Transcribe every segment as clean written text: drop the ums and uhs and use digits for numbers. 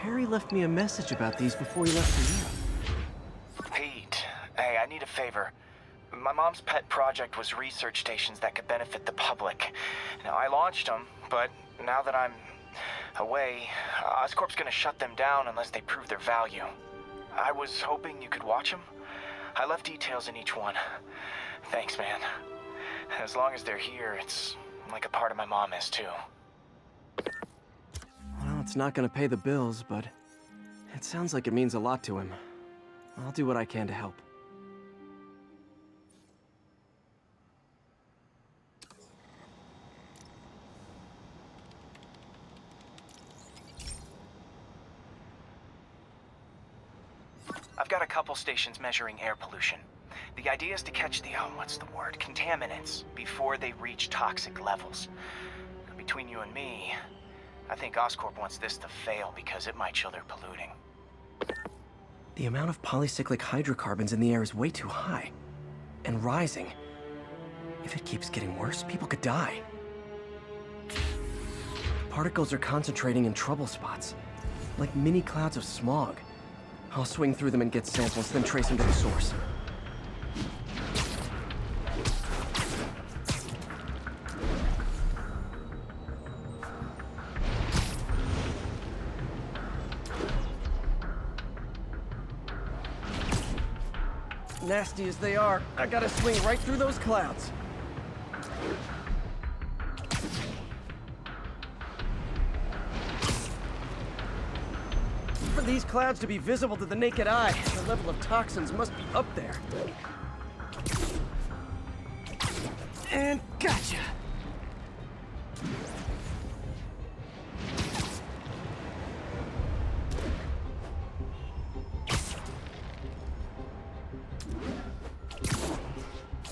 Harry left me a message about these before he left for Europe. Pete, hey, I need a favor. My mom's pet project was research stations that could benefit the public. Now, I launched them, but now that I'm away, Oscorp's gonna shut them down unless they prove their value. I was hoping you could watch them. I left details in each one. Thanks, man. As long as they're here, it's like a part of my mom is, too. Well, it's not gonna pay the bills, but it sounds like it means a lot to him. I'll do what I can to help. I've got a couple stations measuring air pollution. The idea is to catch the, what's the word, contaminants before they reach toxic levels. Between you and me, I think Oscorp wants this to fail because it might show they're polluting. The amount of polycyclic hydrocarbons in the air is way too high. And rising. If it keeps getting worse, people could die. Particles are concentrating in trouble spots, like mini clouds of smog. I'll swing through them and get samples, then trace them to the source. Nasty as they are, I gotta swing right through those clouds. For these clouds to be visible to the naked eye, the level of toxins must be up there. And gotcha!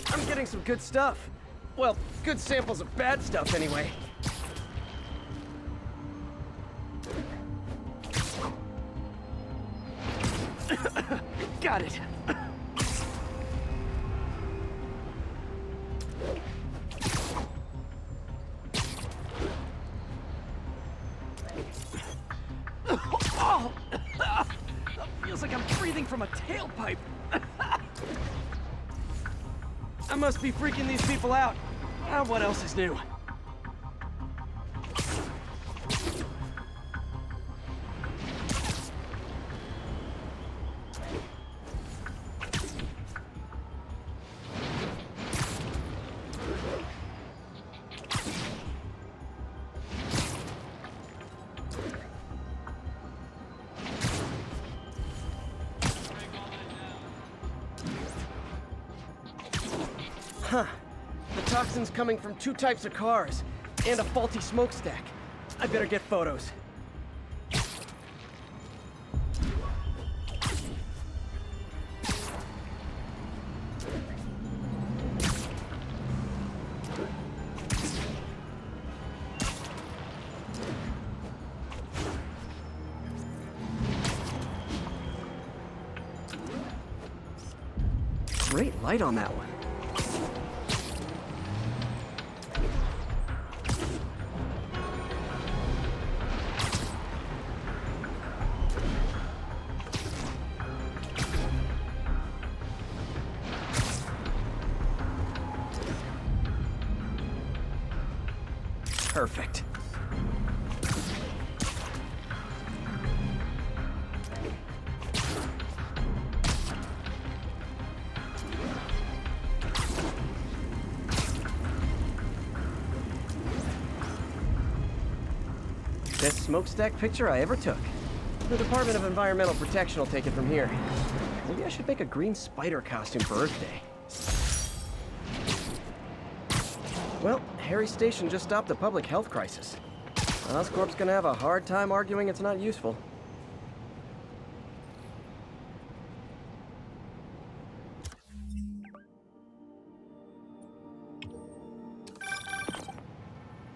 I'm getting some good stuff. Well, good samples of bad stuff anyway. Got it. Oh, feels like I'm breathing from a tailpipe. I must be freaking these people out. What else is new? Huh. The toxin's coming from two types of cars, and a faulty smokestack. I better get photos. Great light on that one. Perfect. Best smokestack picture I ever took. The Department of Environmental Protection will take it from here. Maybe I should make a green spider costume for Earth Day. Well, Harry's station just stopped a public health crisis. Oscorp's gonna have a hard time arguing it's not useful.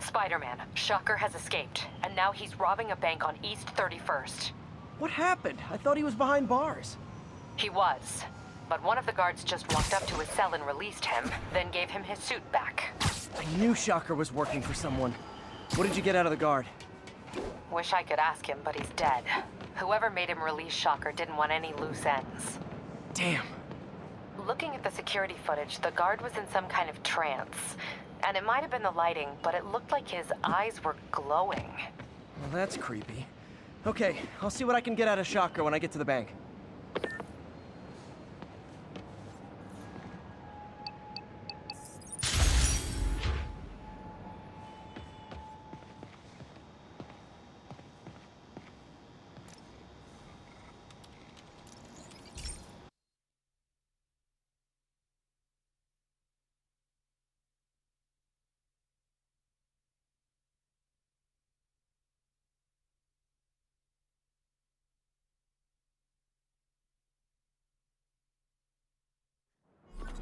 Spider-Man, Shocker has escaped, and now he's robbing a bank on East 31st. What happened? I thought he was behind bars. He was, but one of the guards just walked up to his cell and released him, then gave him his suit back. I knew Shocker was working for someone. What did you get out of the guard? Wish I could ask him, but he's dead. Whoever made him release Shocker didn't want any loose ends. Damn. Looking at the security footage, the guard was in some kind of trance. And it might have been the lighting, but it looked like his eyes were glowing. Well, that's creepy. Okay, I'll see what I can get out of Shocker when I get to the bank.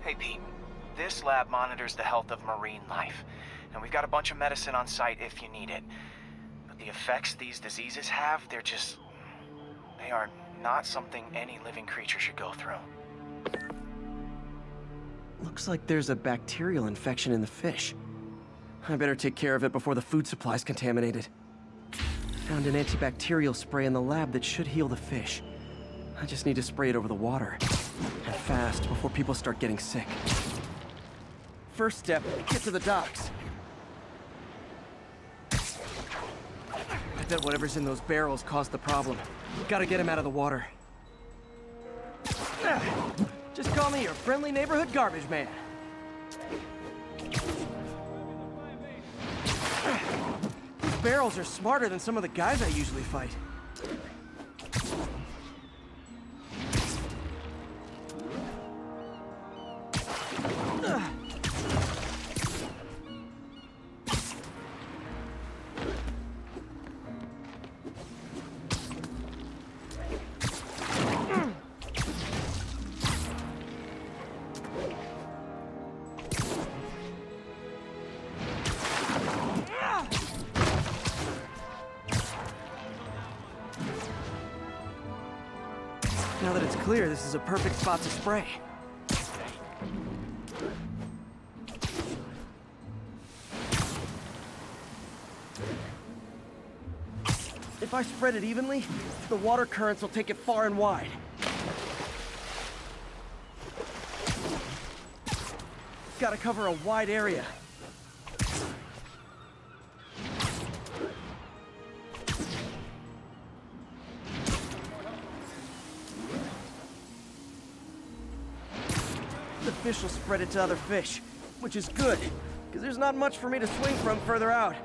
Hey, Pete. This lab monitors the health of marine life, and we've got a bunch of medicine on site if you need it. But the effects these diseases have, they are not something any living creature should go through. Looks like there's a bacterial infection in the fish. I better take care of it before the food supply's contaminated. Found an antibacterial spray in the lab that should heal the fish. I just need to spray it over the water. And fast, before people start getting sick. First step, get to the docks. I bet whatever's in those barrels caused the problem. Gotta get him out of the water. Just call me your friendly neighborhood garbage man. These barrels are smarter than some of the guys I usually fight. Now that it's clear, this is a perfect spot to spray. If I spread it evenly, the water currents will take it far and wide. Gotta cover a wide area. The fish will spread it to other fish, which is good, because there's not much for me to swing from further out.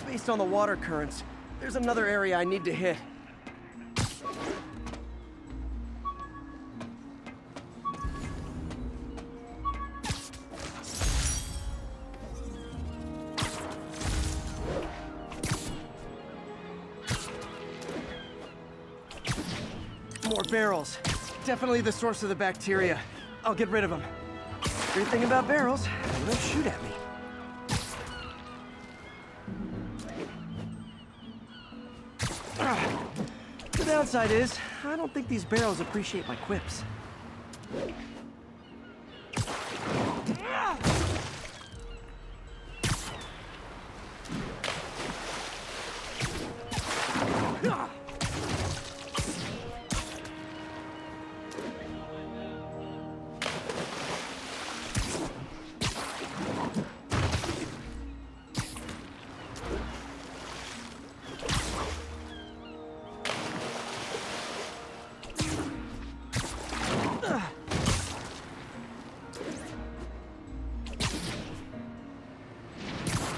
Based on the water currents, there's another area I need to hit. More barrels. Definitely the source of the bacteria. I'll get rid of them. Great thing about barrels, they don't shoot at me. The downside is, I don't think these barrels appreciate my quips.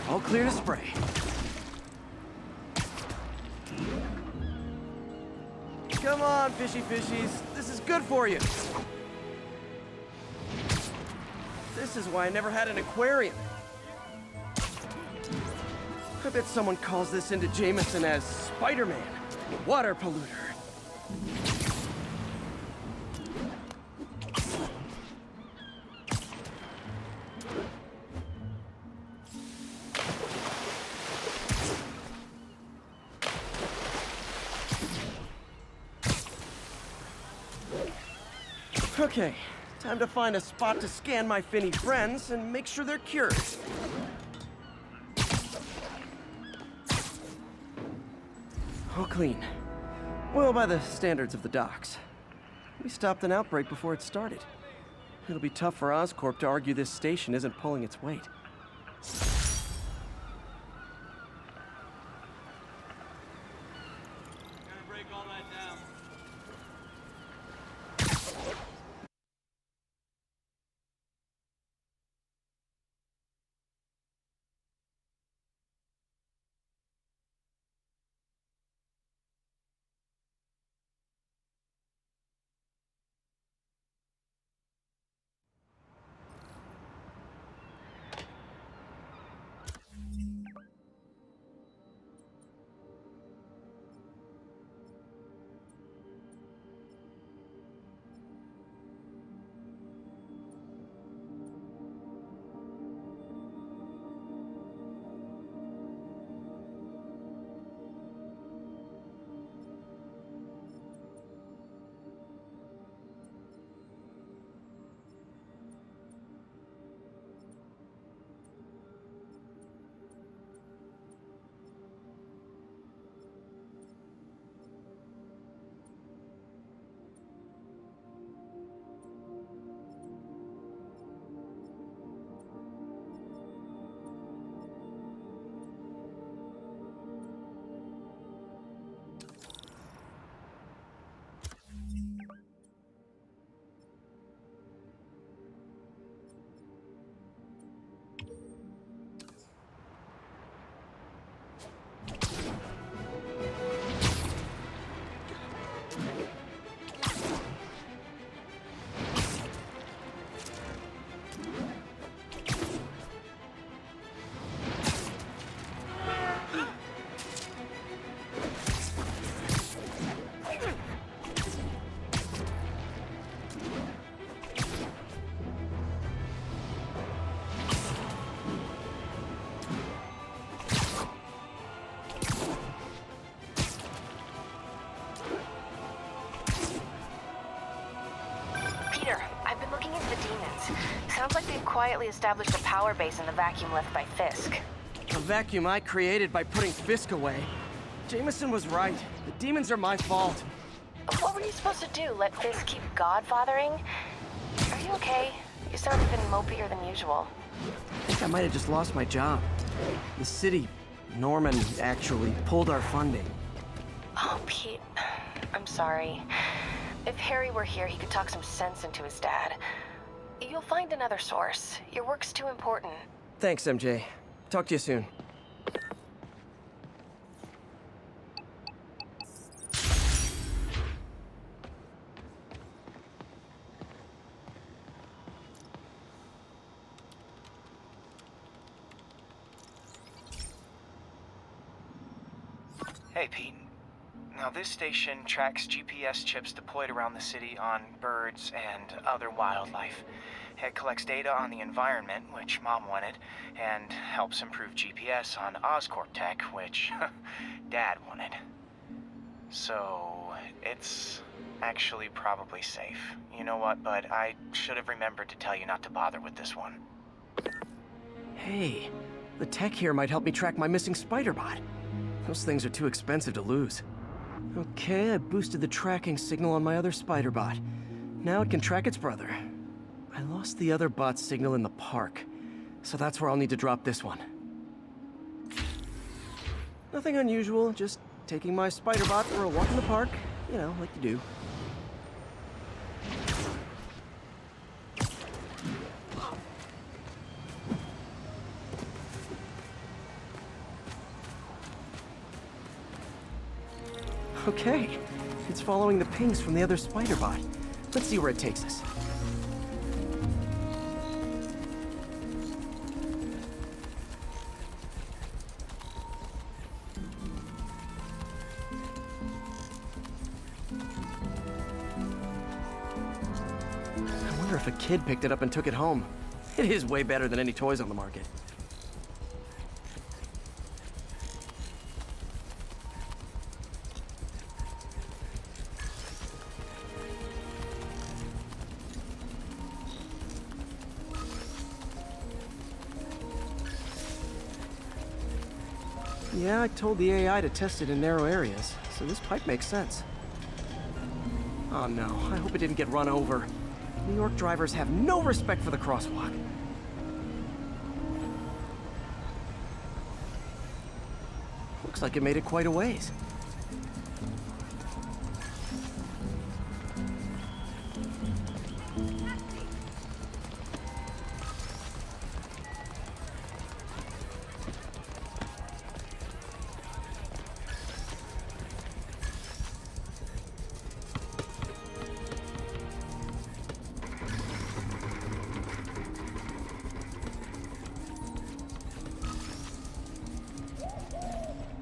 All clear to spray. Come on, fishy fishies. This is good for you. This is why I never had an aquarium. I bet someone calls this into Jameson as Spider-Man, water polluter. Okay, time to find a spot to scan my finny friends and make sure they're cured. All clean. Well, by the standards of the docks. We stopped an outbreak before it started. It'll be tough for Oscorp to argue this station isn't pulling its weight. Gotta break all that down. Sounds like they've quietly established a power base in the vacuum left by Fisk. A vacuum I created by putting Fisk away. Jameson was right. The demons are my fault. What were you supposed to do? Let Fisk keep godfathering? Are you okay? You sound even mopier than usual. I think I might have just lost my job. The city, Norman, actually pulled our funding. Oh, Pete. I'm sorry. If Harry were here, he could talk some sense into his dad. You'll find another source. Your work's too important. Thanks, MJ. Talk to you soon. Hey, Pete. Now, this station tracks GPS chips deployed around the city on birds and other wildlife. It collects data on the environment, which Mom wanted, and helps improve GPS on Oscorp tech, which Dad wanted. So, it's actually probably safe. You know what, bud? I should have remembered to tell you not to bother with this one. Hey, the tech here might help me track my missing spiderbot. Those things are too expensive to lose. Okay, I boosted the tracking signal on my other spiderbot. Now it can track its brother. I lost the other bot's signal in the park, so that's where I'll need to drop this one. Nothing unusual, just taking my spiderbot for a walk in the park. You know, like you do. Okay, it's following the pings from the other spiderbot. Let's see where it takes us. I wonder if a kid picked it up and took it home. It is way better than any toys on the market. Yeah, I told the AI to test it in narrow areas, so this pipe makes sense. Oh no, I hope it didn't get run over. New York drivers have no respect for the crosswalk. Looks like it made it quite a ways.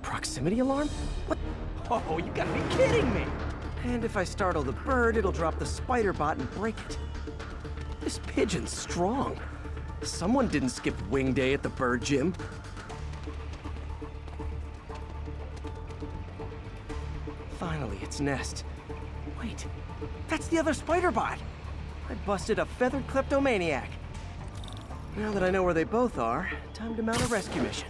Proximity alarm? What? Oh, you gotta be kidding me! And if I startle the bird, it'll drop the spiderbot and break it. This pigeon's strong. Someone didn't skip wing day at the bird gym. Finally, its nest. Wait, that's the other spiderbot! I busted a feathered kleptomaniac. Now that I know where they both are, time to mount a rescue mission.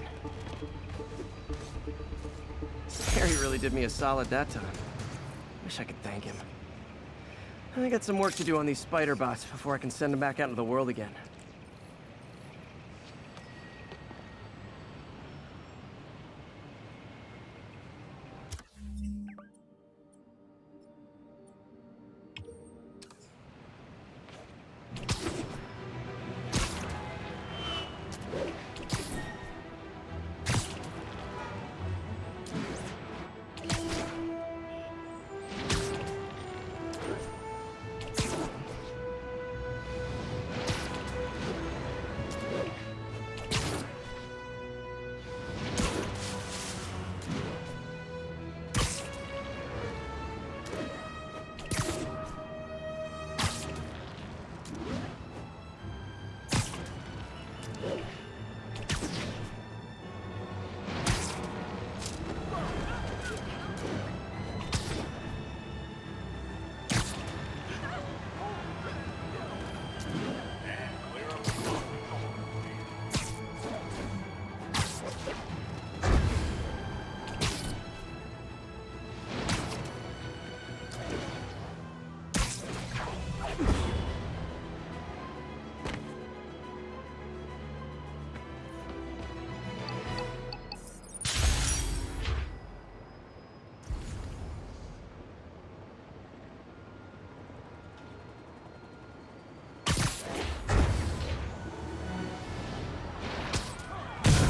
Harry really did me a solid that time. Wish I could thank him. I got some work to do on these spider bots before I can send them back out into the world again.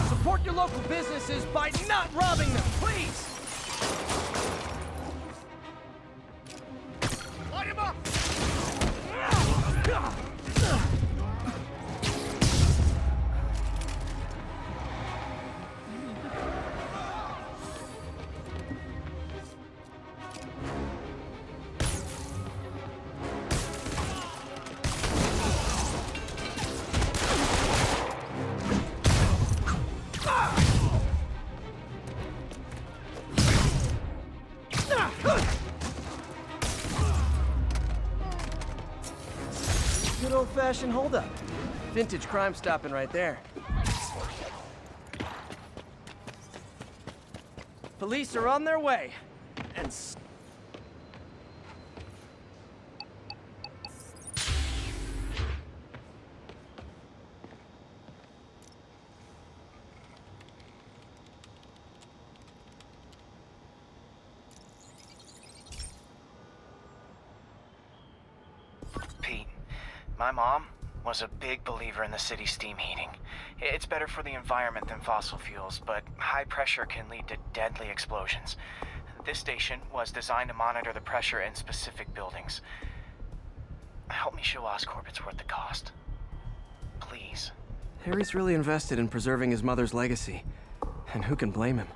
Support your local businesses by not robbing them, please! Light him up! Good old-fashioned holdup. Vintage crime stopping right there. Police are on their way. And Pete, my mom was a big believer in the city's steam heating. It's better for the environment than fossil fuels, but high pressure can lead to deadly explosions. This station was designed to monitor the pressure in specific buildings. Help me show Oscorp it's worth the cost. Please. Harry's really invested in preserving his mother's legacy. And who can blame him?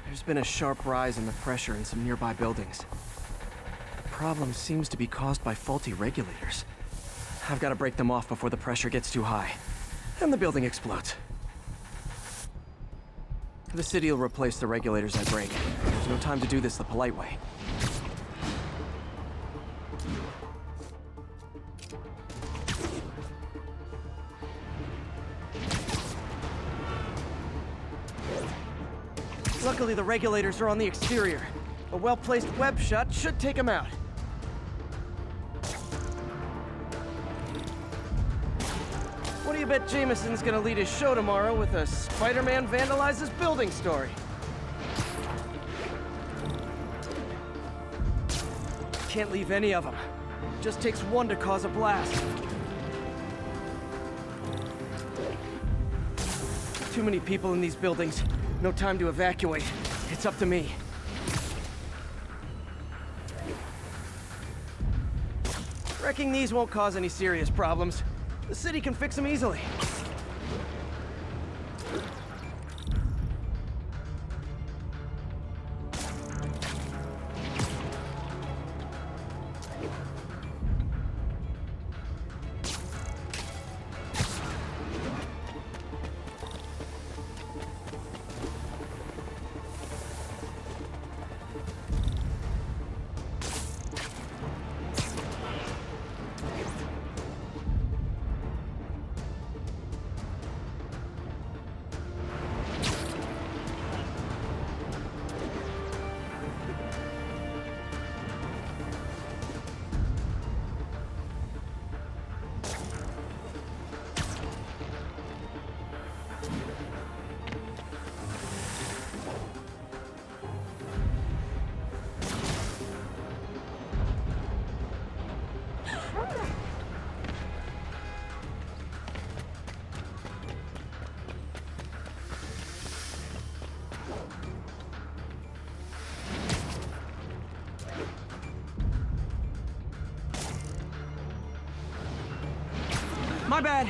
There's been a sharp rise in the pressure in some nearby buildings. The problem seems to be caused by faulty regulators. I've got to break them off before the pressure gets too high. And the building explodes. The city will replace the regulators I break. There's no time to do this the polite way. Luckily, the regulators are on the exterior. A well-placed web shut should take him out. What do you bet Jameson's gonna lead his show tomorrow with a Spider-Man vandalizes building story? Can't leave any of them. Just takes one to cause a blast. Too many people in these buildings. No time to evacuate. It's up to me. Wrecking these won't cause any serious problems. The city can fix them easily. My bad.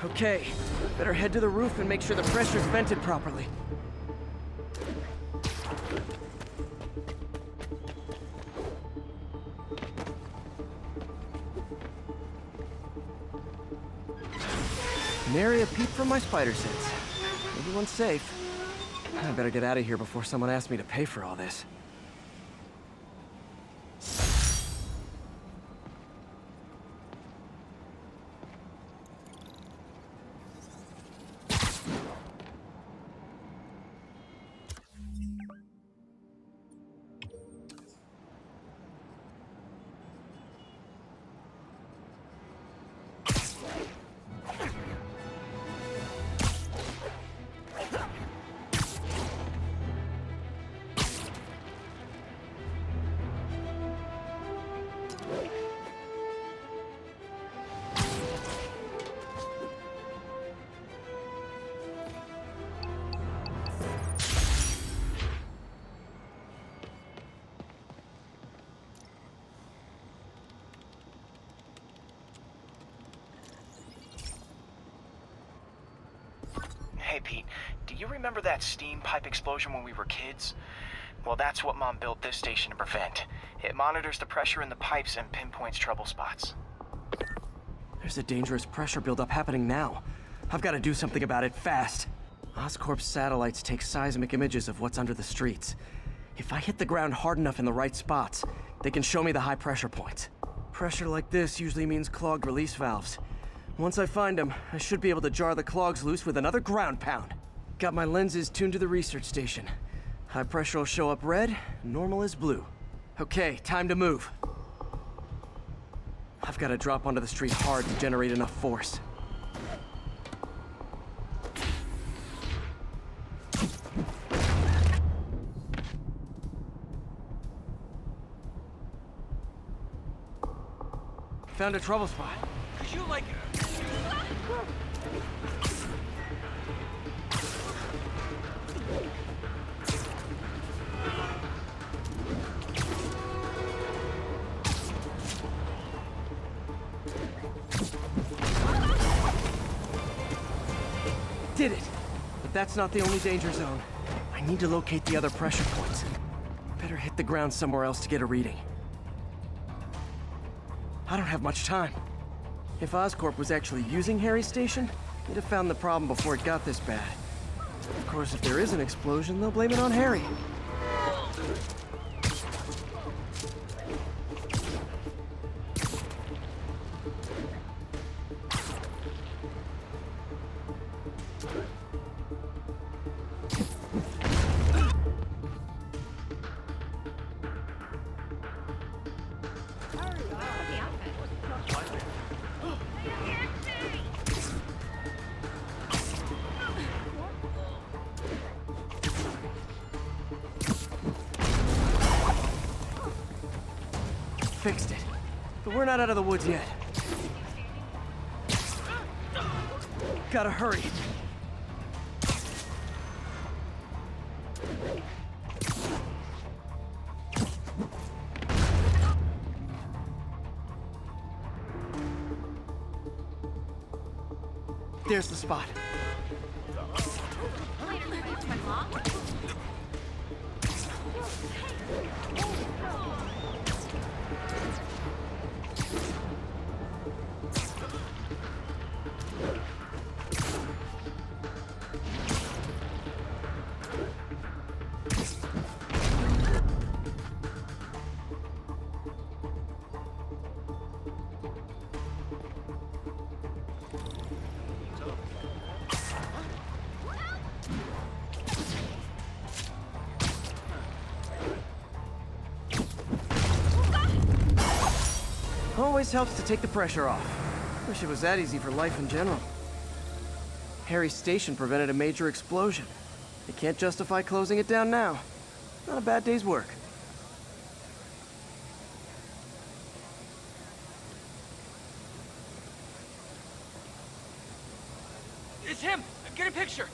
Okay, better head to the roof and make sure the pressure's vented properly. Nary a peep from my spider sense. Everyone's safe. I better get out of here before someone asks me to pay for all this. Hey, Pete, do you remember that steam pipe explosion when we were kids? Well, that's what Mom built this station to prevent. It monitors the pressure in the pipes and pinpoints trouble spots. There's a dangerous pressure buildup happening now. I've got to do something about it fast. Oscorp's satellites take seismic images of what's under the streets. If I hit the ground hard enough in the right spots, they can show me the high pressure points. Pressure like this usually means clogged release valves. Once I find them, I should be able to jar the clogs loose with another ground pound. Got my lenses tuned to the research station. High pressure will show up red, normal is blue. Okay, time to move. I've got to drop onto the street hard to generate enough force. Found a trouble spot. Could you, like... Did it! But that's not the only danger zone. I need to locate the other pressure points. Better hit the ground somewhere else to get a reading. I don't have much time. If Oscorp was actually using Harry's station, they'd have found the problem before it got this bad. Of course, if there is an explosion, they'll blame it on Harry. Fixed it. But we're not out of the woods yet. Gotta hurry. There's the spot. Always helps to take the pressure off. Wish it was that easy for life in general. Harry's station prevented a major explosion. They can't justify closing it down now. Not a bad day's work. It's him! Get a picture!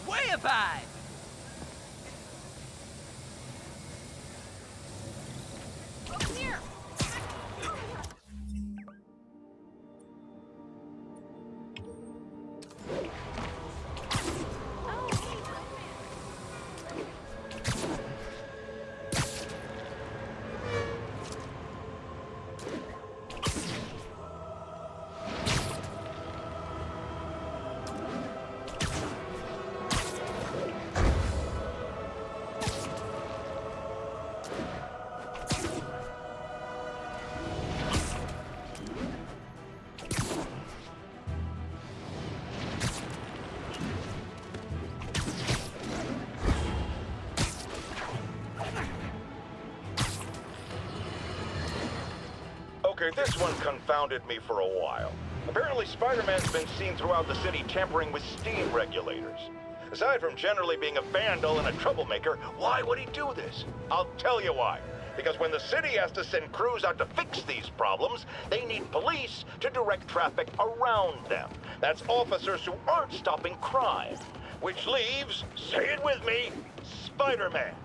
Way up high! Okay, this one confounded me for a while. Apparently Spider-Man's been seen throughout the city tampering with steam regulators. Aside from generally being a vandal and a troublemaker, why would he do this? I'll tell you why. Because when the city has to send crews out to fix these problems, they need police to direct traffic around them. That's officers who aren't stopping crime. Which leaves, say it with me, Spider-Man.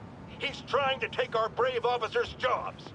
He's trying to take our brave officers' jobs.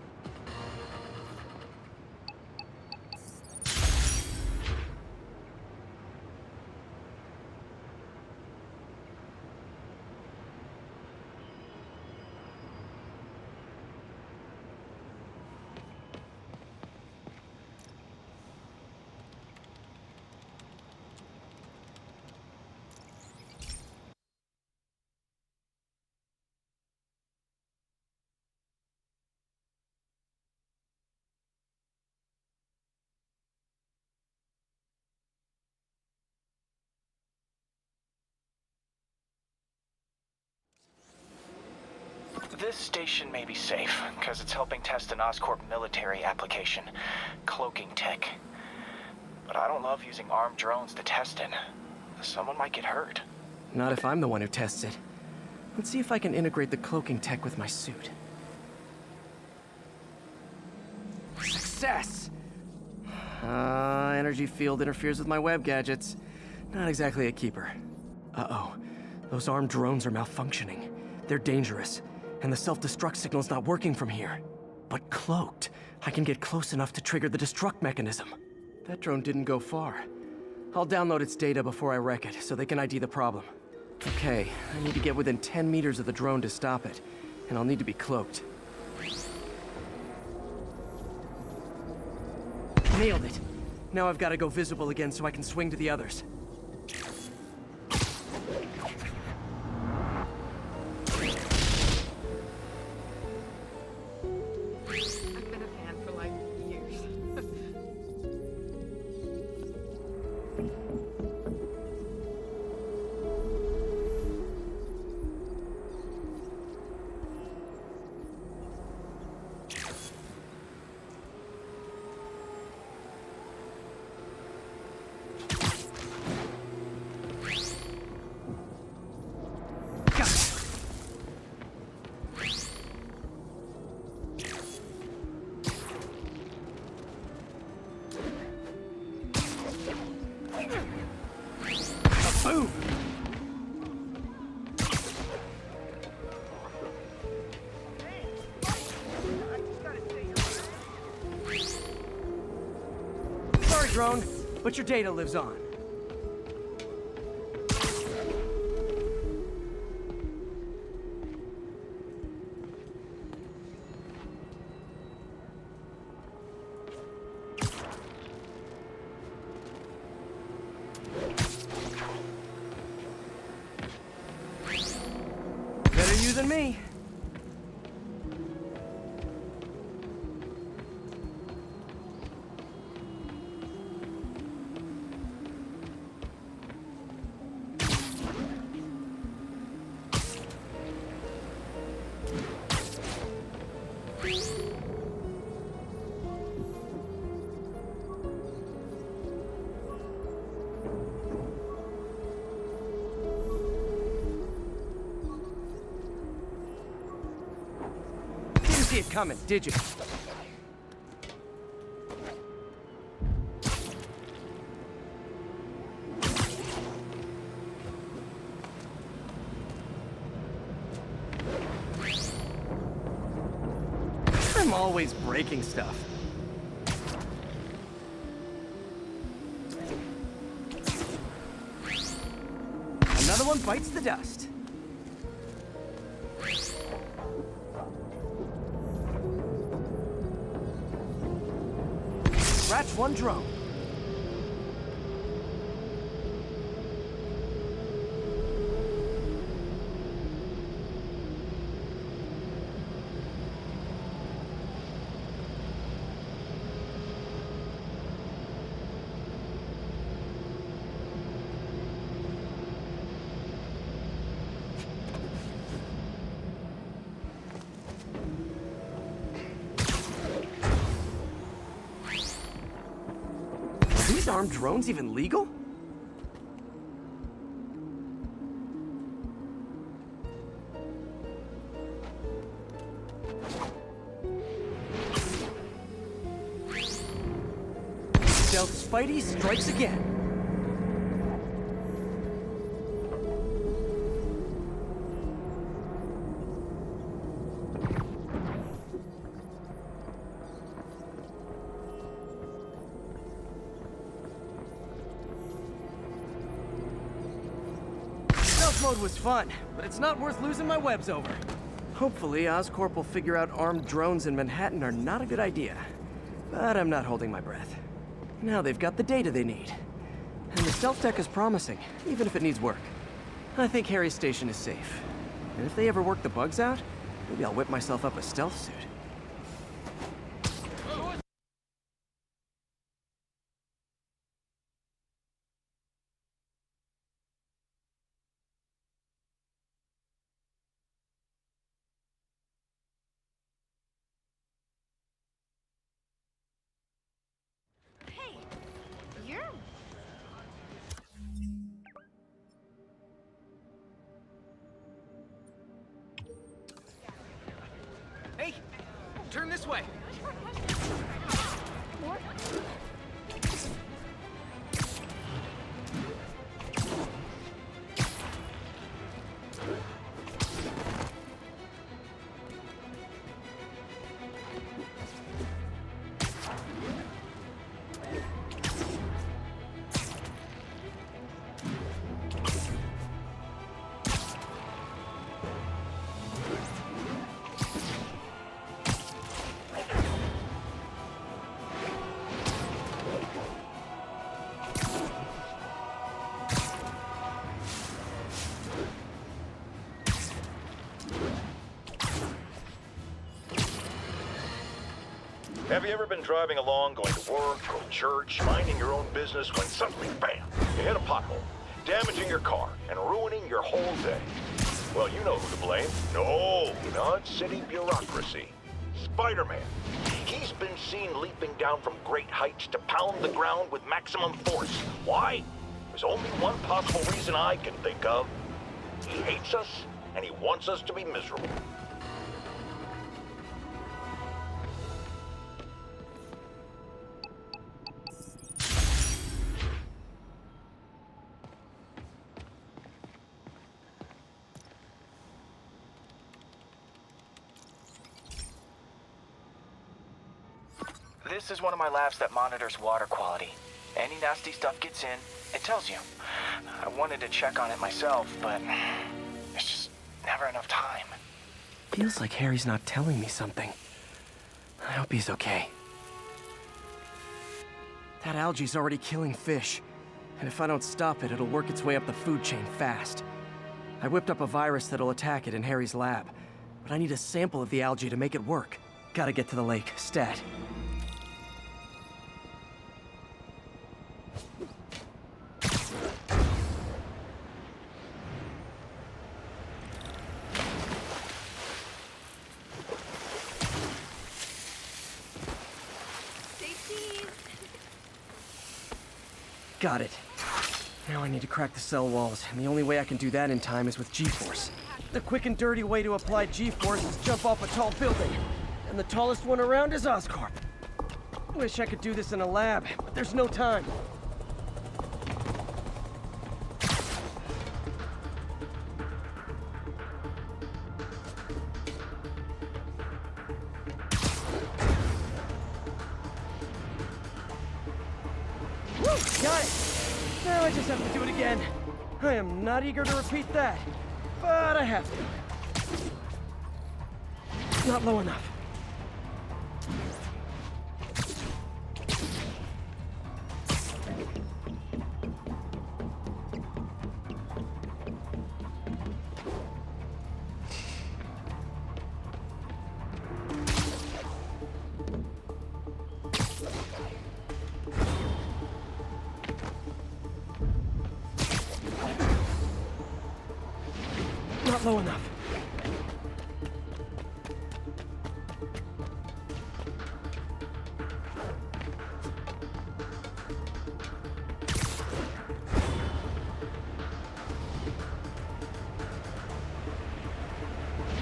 This station may be safe, because it's helping test an Oscorp military application, Cloaking tech. But I don't love using armed drones to test it. Someone might get hurt. Not if I'm the one who tests it. Let's see if I can integrate the cloaking tech with my suit. Success! Energy field interferes with my web gadgets. Not exactly a keeper. Uh-oh. Those armed drones are malfunctioning. They're dangerous, and the self-destruct signal's not working from here. But cloaked, I can get close enough to trigger the destruct mechanism. That drone didn't go far. I'll download its data before I wreck it, so they can ID the problem. Okay, I need to get within 10 meters of the drone to stop it, and I'll need to be cloaked. Nailed it. Now I've got to go visible again so I can swing to the others. I've been a fan for like years. Boom! Sorry, drone, but your data lives on. Better you than me. Didn't see it coming, did you? I'm always breaking stuff. Another one bites the dust. Scratch one drone. Are these armed drones even legal? Stealth Spidey strikes again. Stealth mode was fun, but it's not worth losing my webs over. Hopefully, Oscorp will figure out armed drones in Manhattan are not a good idea. But I'm not holding my breath. Now they've got the data they need. And the stealth tech is promising, even if it needs work. I think Harry's station is safe. And if they ever work the bugs out, maybe I'll whip myself up a stealth suit. Turn this way. Have you ever been driving along, going to work, or church, minding your own business, when suddenly, bam, you hit a pothole, damaging your car and ruining your whole day? Well, you know who to blame. No, not city bureaucracy. Spider-Man. He's been seen leaping down from great heights to pound the ground with maximum force. Why? There's only one possible reason I can think of. He hates us, and he wants us to be miserable. This is one of my labs that monitors water quality. Any nasty stuff gets in, it tells you. I wanted to check on it myself, but there's just never enough time. Feels like Harry's not telling me something. I hope he's okay. That algae's already killing fish. And if I don't stop it, it'll work its way up the food chain fast. I whipped up a virus that'll attack it in Harry's lab. But I need a sample of the algae to make it work. Gotta get to the lake, stat. Got it. Now I need to crack the cell walls, and the only way I can do that in time is with G-force. The quick and dirty way to apply G-force is jump off a tall building, and the tallest one around is Oscorp. Wish I could do this in a lab, but there's no time. Got it! Now I just have to do it again. I am not eager to repeat that, but I have to. Not low enough. Not low enough.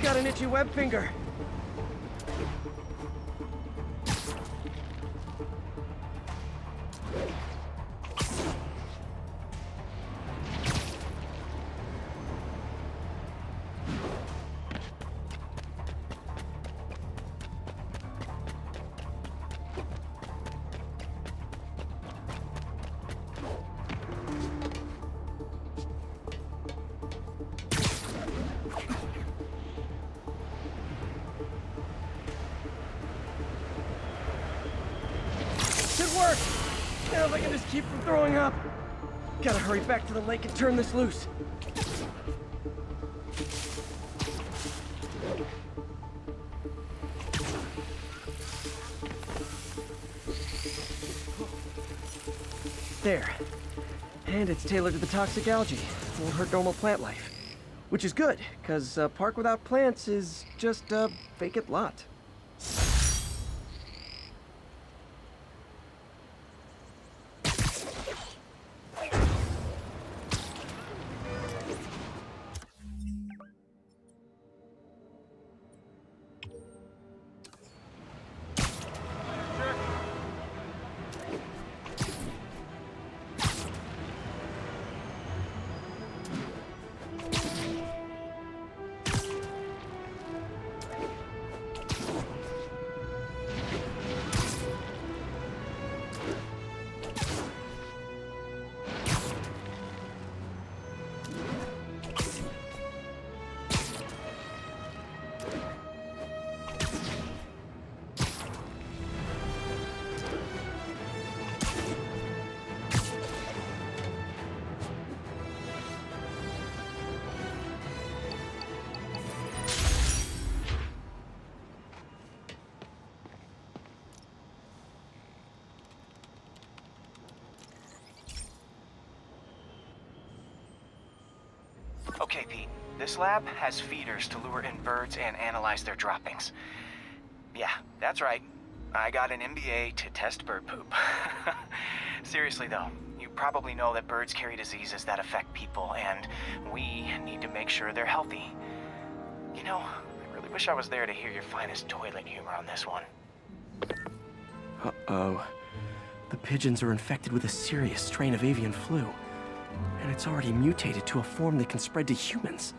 Got an itchy web finger. Should work! Now if I can just keep from throwing up. Gotta hurry back to the lake and turn this loose. There. And it's tailored to the toxic algae. Won't hurt normal plant life. Which is good, because a park without plants is just a vacant lot. Okay, Pete. This lab has feeders to lure in birds and analyze their droppings. Yeah, that's right. I got an MBA to test bird poop. Seriously though, you probably know that birds carry diseases that affect people, and we need to make sure they're healthy. You know, I really wish I was there to hear your finest toilet humor on this one. Uh-oh. The pigeons are infected with a serious strain of avian flu. And it's already mutated to a form that can spread to humans.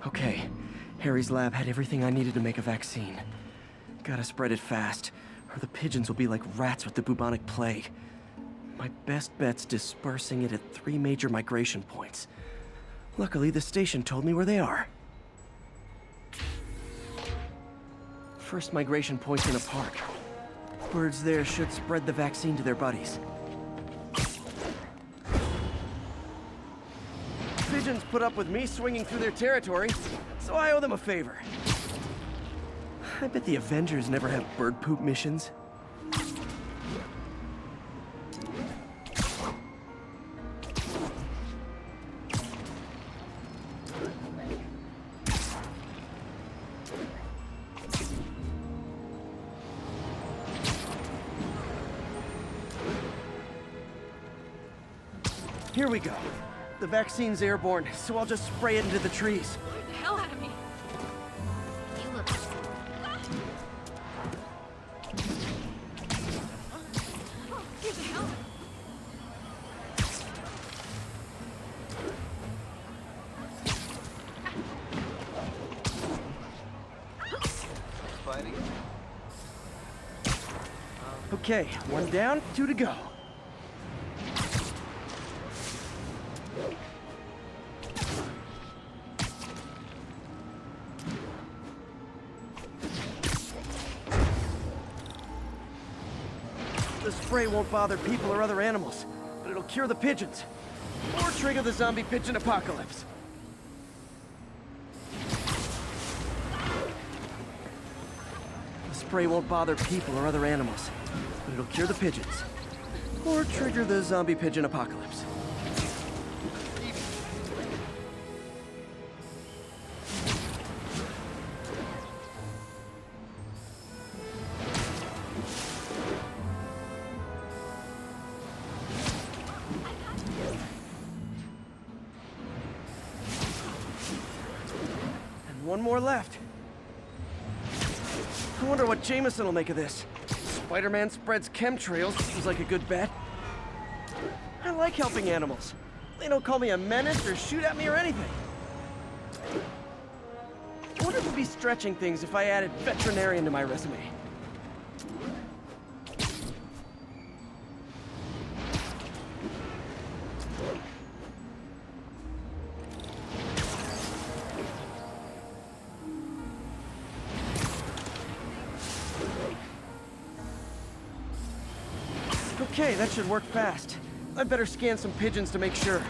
Okay, Harry's lab had everything I needed to make a vaccine. Gotta spread it fast, or the pigeons will be like rats with the bubonic plague. My best bet's dispersing it at 3 major migration points. Luckily, the station told me where they are. First migration point's in a park. Birds there should spread the vaccine to their buddies. Pigeons put up with me swinging through their territory, so I owe them a favor. I bet the Avengers never have bird poop missions. Here we go. The vaccine's airborne, so I'll just spray it into the trees. Get the hell out of me. You look. Get the hell. Okay, 1 down, 2 to go. The spray won't bother people or other animals, but it'll cure the pigeons. Or trigger the zombie pigeon apocalypse. The spray won't bother people or other animals, but it'll cure the pigeons. Or trigger the zombie pigeon apocalypse. One more left. I wonder what Jameson will make of this. Spider-Man spreads chemtrails, seems like a good bet. I like helping animals. They don't call me a menace or shoot at me or anything. I wonder if it'd be stretching things if I added veterinarian to my resume. Okay, that should work fast. I'd better scan some pigeons to make sure.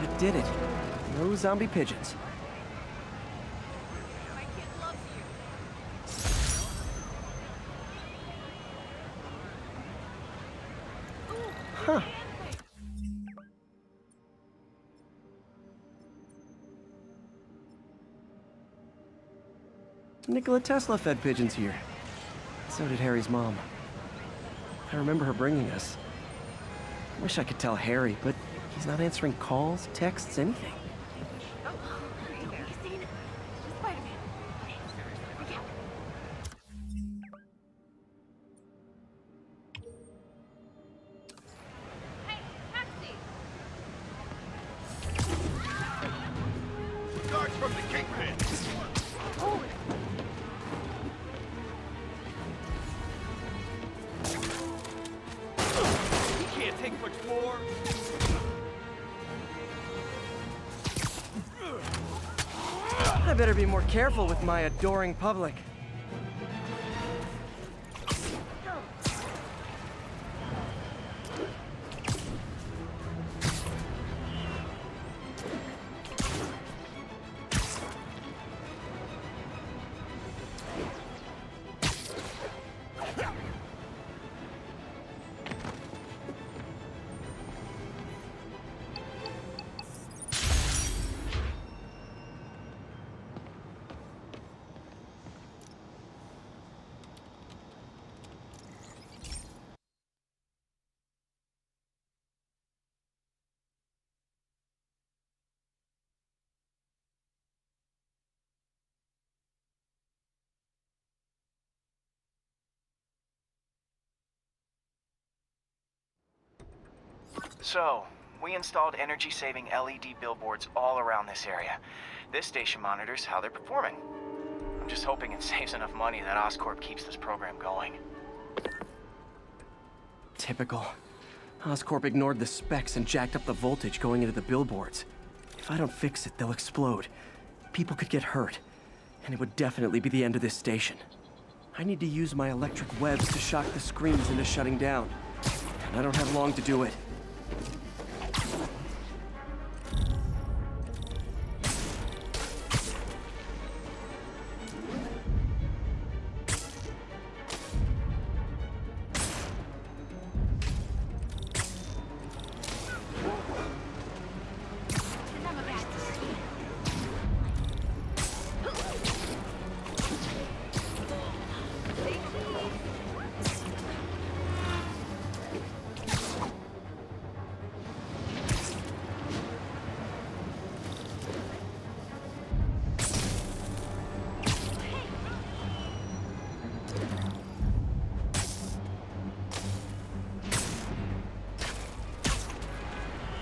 That did it. No zombie pigeons. My kid loves you. Huh. Nikola Tesla fed pigeons here. So did Harry's mom. I remember her bringing us. I wish I could tell Harry, but he's not answering calls, texts, anything. Oh, you seen it? The Spider-Man. Okay. Hey, taxi! Guards from the Kingpin! Oh, Can't take much more. I better be more careful with my adoring public. So, we installed energy-saving LED billboards all around this area. This station monitors how they're performing. I'm just hoping it saves enough money that Oscorp keeps this program going. Typical. Oscorp ignored the specs and jacked up the voltage going into the billboards. If I don't fix it, they'll explode. People could get hurt. And it would definitely be the end of this station. I need to use my electric webs to shock the screens into shutting down. And I don't have long to do it.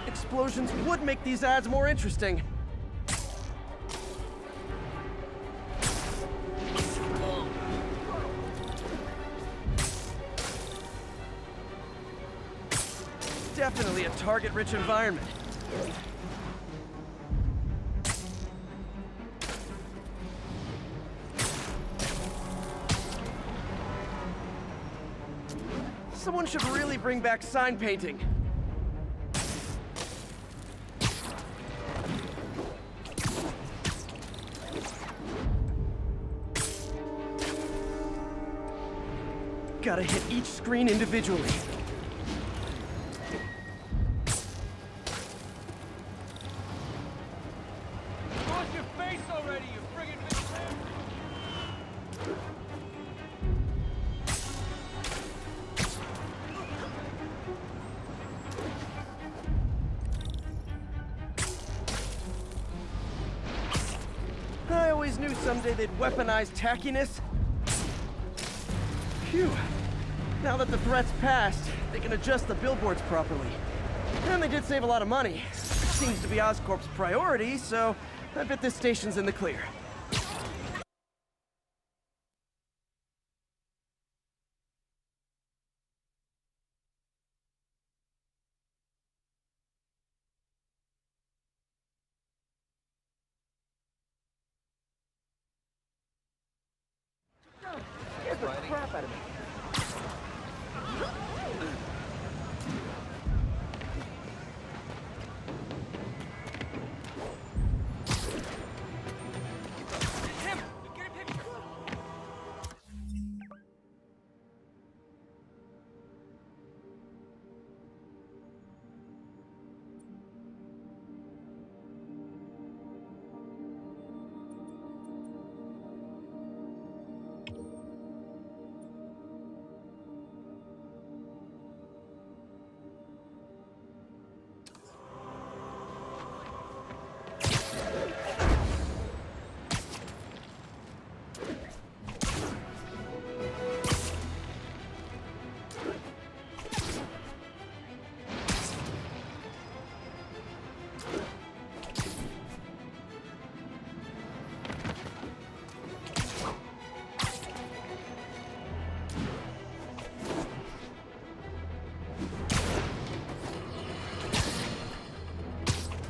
Explosions would make these ads more interesting. Definitely a target-rich environment. Someone should really bring back sign painting. Gotta hit each screen individually. Wash your face already, you friggin' bitch! I always knew someday they'd weaponize tackiness. Phew. Now that the threat's passed, they can adjust the billboards properly. And they did save a lot of money. Seems to be Oscorp's priority, so I bet this station's in the clear. Scared the crap out of me. Him! Get a picture!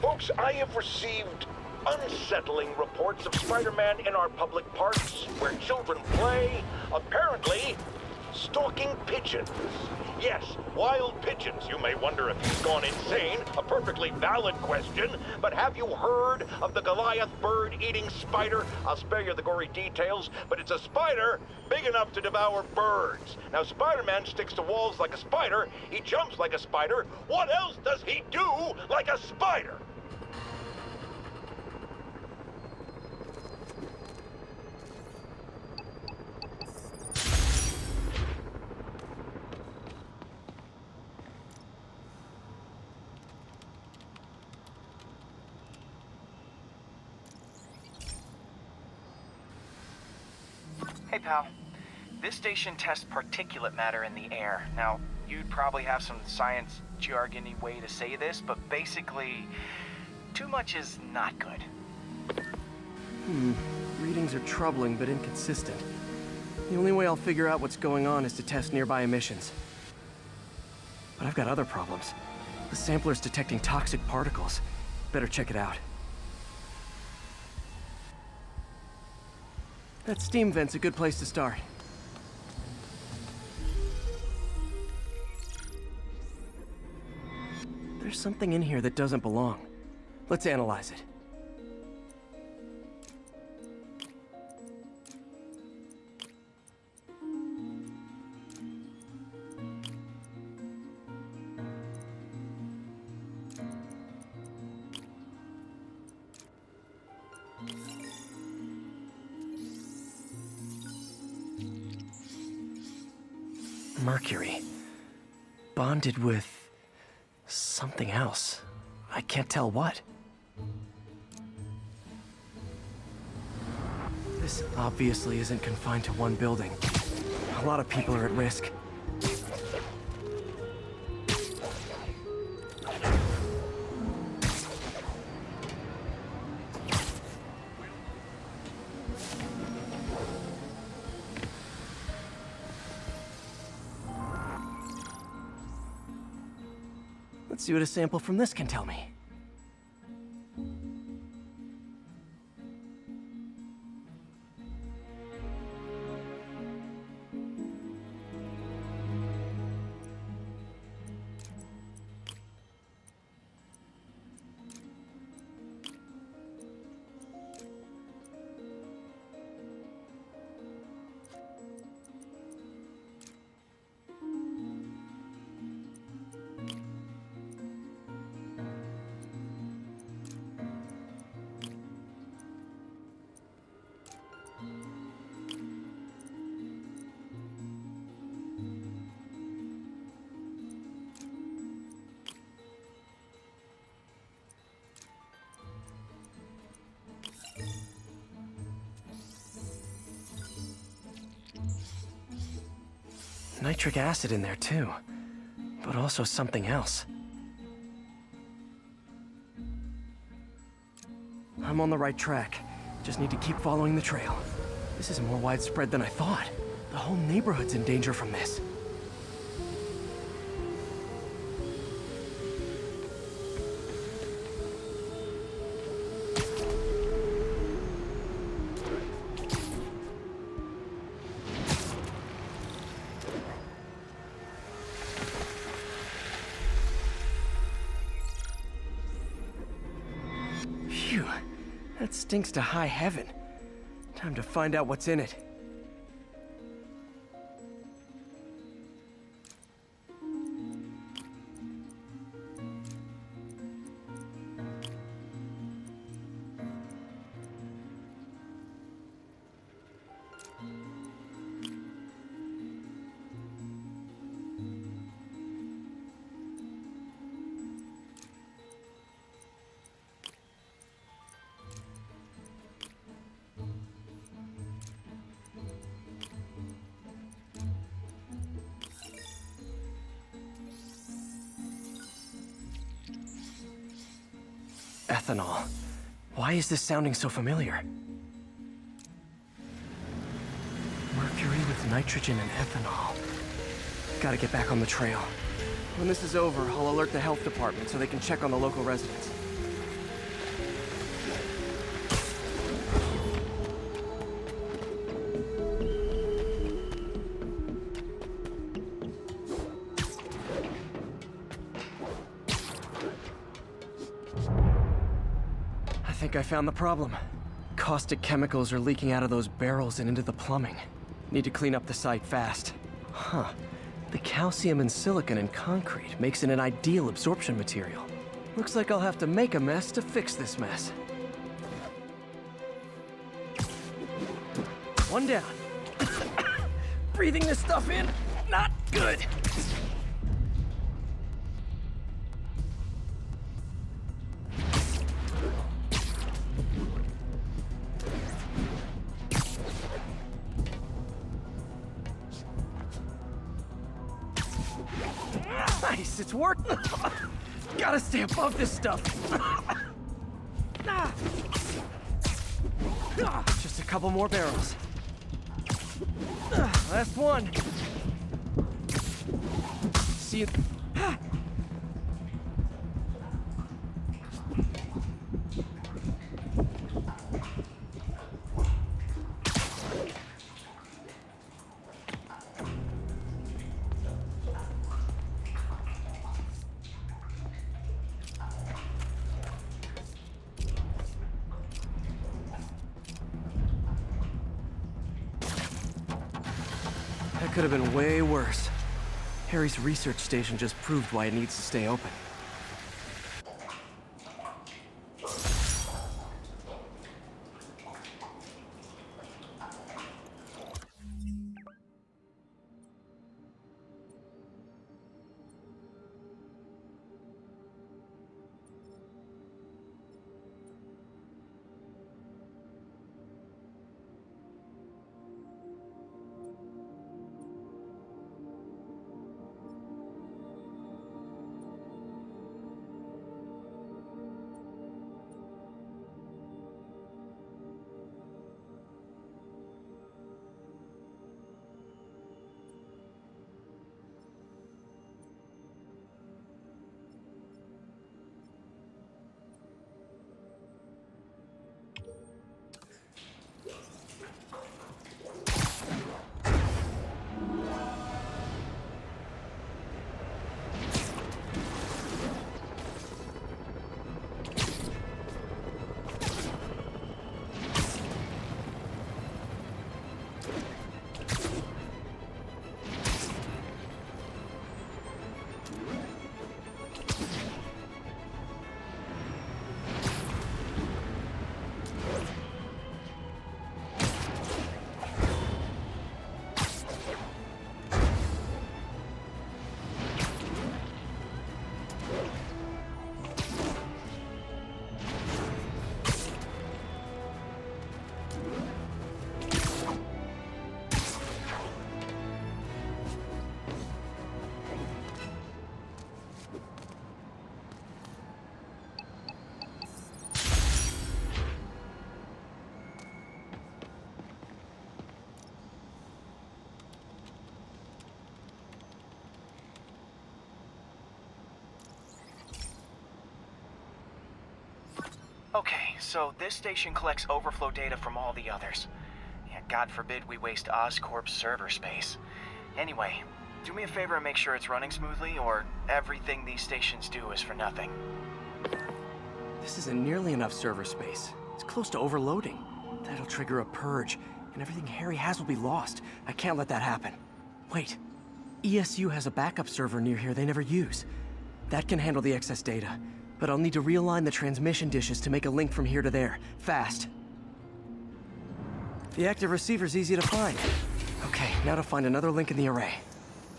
Folks, I have received unsettling reports of Spider-Man in our public parks, where children play, apparently stalking pigeons. Yes, wild pigeons. You may wonder if he's gone insane. A perfectly valid question. But have you heard of the Goliath bird-eating spider? I'll spare you the gory details, but it's a spider big enough to devour birds. Now, Spider-Man sticks to walls like a spider. He jumps like a spider. What else does he do like a spider? Hey, pal. This station tests particulate matter in the air. Now, you'd probably have some science jargony way to say this, but basically, too much is not good. Readings are troubling but inconsistent. The only way I'll figure out what's going on is to test nearby emissions. But I've got other problems. The sampler's detecting toxic particles. Better check it out. That steam vent's a good place to start. There's something in here that doesn't belong. Let's analyze it. Mercury. Bonded with something else. I can't tell what. This obviously isn't confined to one building. A lot of people are at risk. Let's see what a sample from this can tell me. Nitric acid in there too, but also something else. I'm on the right track. Just need to keep following the trail. This is more widespread than I thought. The whole neighborhood's in danger from this. Phew, that stinks to high heaven. Time to find out what's in it. Ethanol. Why is this sounding so familiar? Mercury with nitrogen and ethanol. Gotta get back on the trail. When this is over, I'll alert the health department so they can check on the local residents. I think I found the problem. Caustic chemicals are leaking out of those barrels and into the plumbing. Need to clean up the site fast. Huh. The calcium and silicon in concrete makes it an ideal absorption material. Looks like I'll have to make a mess to fix this mess. One down. Breathing this stuff in, not good. Nice, it's working. Gotta stay above this stuff. Just a couple more barrels. Last one. See you. That could have been way worse. Harry's research station just proved why it needs to stay open. Okay, so this station collects overflow data from all the others. Yeah, God forbid we waste Oscorp's server space. Anyway, do me a favor and make sure it's running smoothly, or everything these stations do is for nothing. This isn't nearly enough server space. It's close to overloading. That'll trigger a purge, and everything Harry has will be lost. I can't let that happen. Wait. ESU has a backup server near here they never use. That can handle the excess data, but I'll need to realign the transmission dishes to make a link from here to there, fast. The active receiver's easy to find. Okay, now to find another link in the array.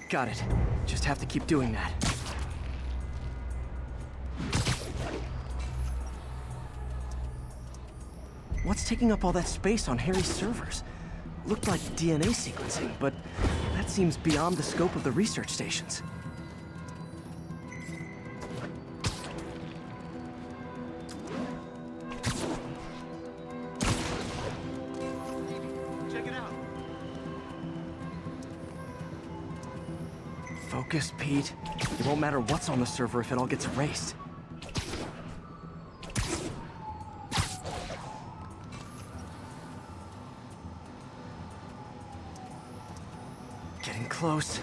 Got it. Just have to keep doing that. What's taking up all that space on Harry's servers? Looked like DNA sequencing, but that seems beyond the scope of the research stations. Focus, Pete. It won't matter what's on the server if it all gets erased. Getting close.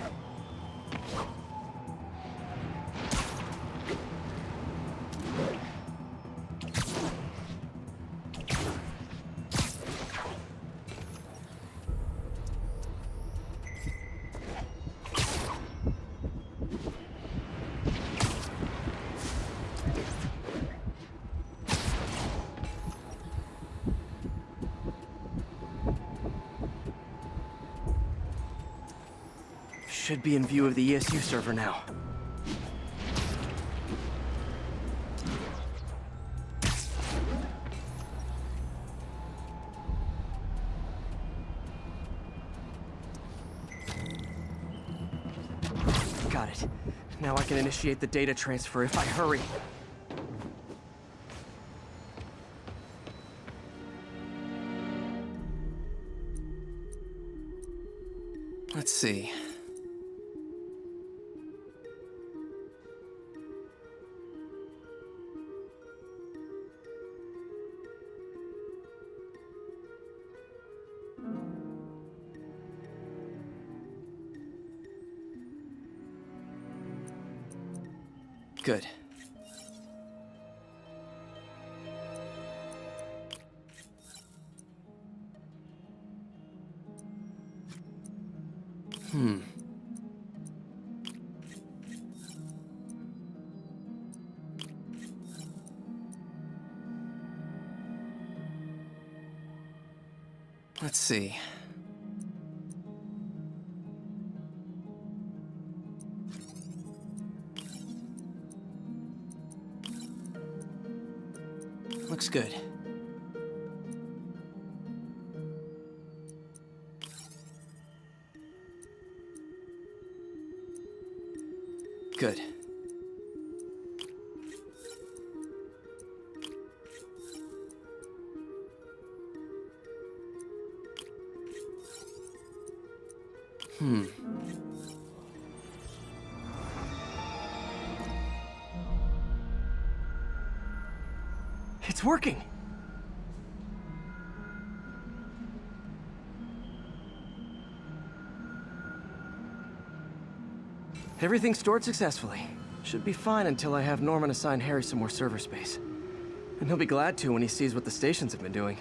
Should be in view of the ESU server now. Got it. Now I can initiate the data transfer if I hurry. Let's see. Good. Let's see. Looks good. Good. It's working! Everything's stored successfully. Should be fine until I have Norman assign Harry some more server space. And he'll be glad to when he sees what the stations have been doing.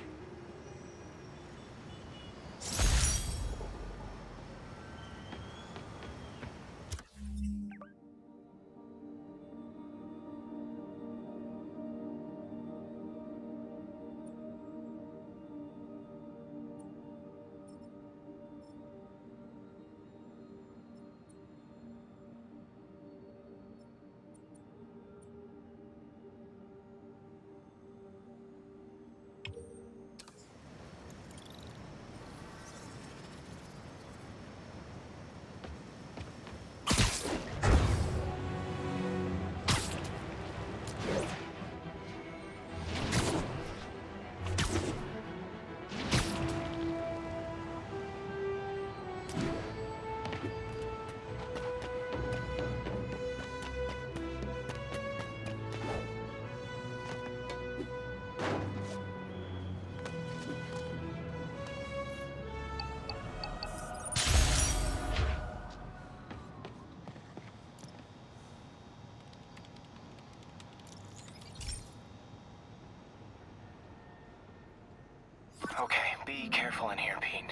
Okay, be careful in here, Pete.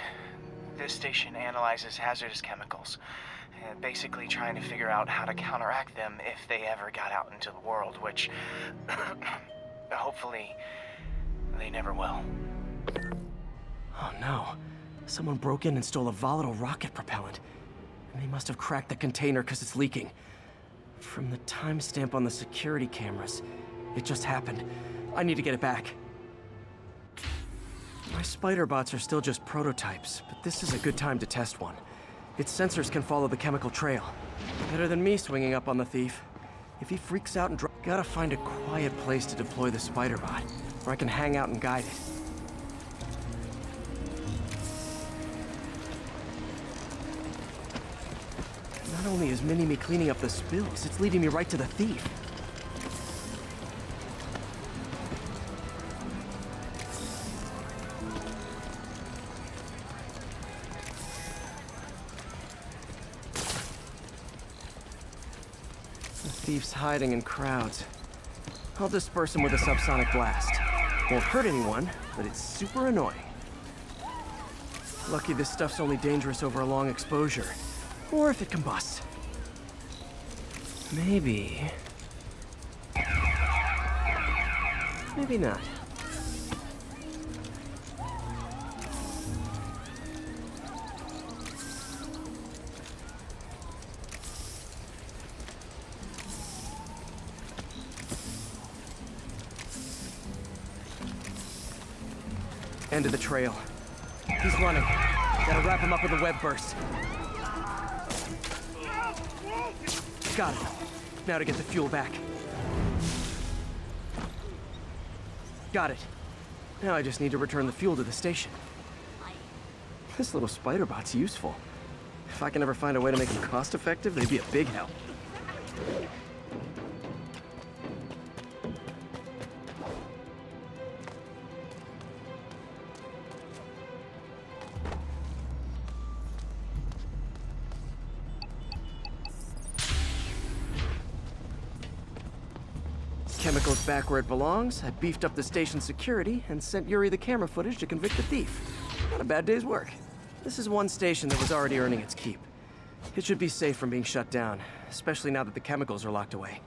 This station analyzes hazardous chemicals, basically trying to figure out how to counteract them if they ever got out into the world, which hopefully they never will. Oh no. Someone broke in and stole a volatile rocket propellant. And they must have cracked the container because it's leaking. From the timestamp on the security cameras, it just happened. I need to get it back. My spiderbots are still just prototypes, but this is a good time to test one. Its sensors can follow the chemical trail. Better than me swinging up on the thief. If he freaks out and gotta find a quiet place to deploy the spiderbot, where I can hang out and guide it. Not only is Mini-Me cleaning up the spills, it's leading me right to the thief. Thief's hiding in crowds. I'll disperse him with a subsonic blast. Won't hurt anyone, but it's super annoying. Lucky this stuff's only dangerous over a long exposure. Or if it combusts. Maybe... maybe not. End of the trail. He's running. Gotta wrap him up with a web burst. Got it. Now to get the fuel back. Got it. Now I just need to return the fuel to the station. This little spiderbot's useful. If I can ever find a way to make them cost-effective, they'd be a big help. Chemicals back where it belongs. I beefed up the station's security and sent Yuri the camera footage to convict the thief. Not a bad day's work. This is one station that was already earning its keep. It should be safe from being shut down, especially now that the chemicals are locked away.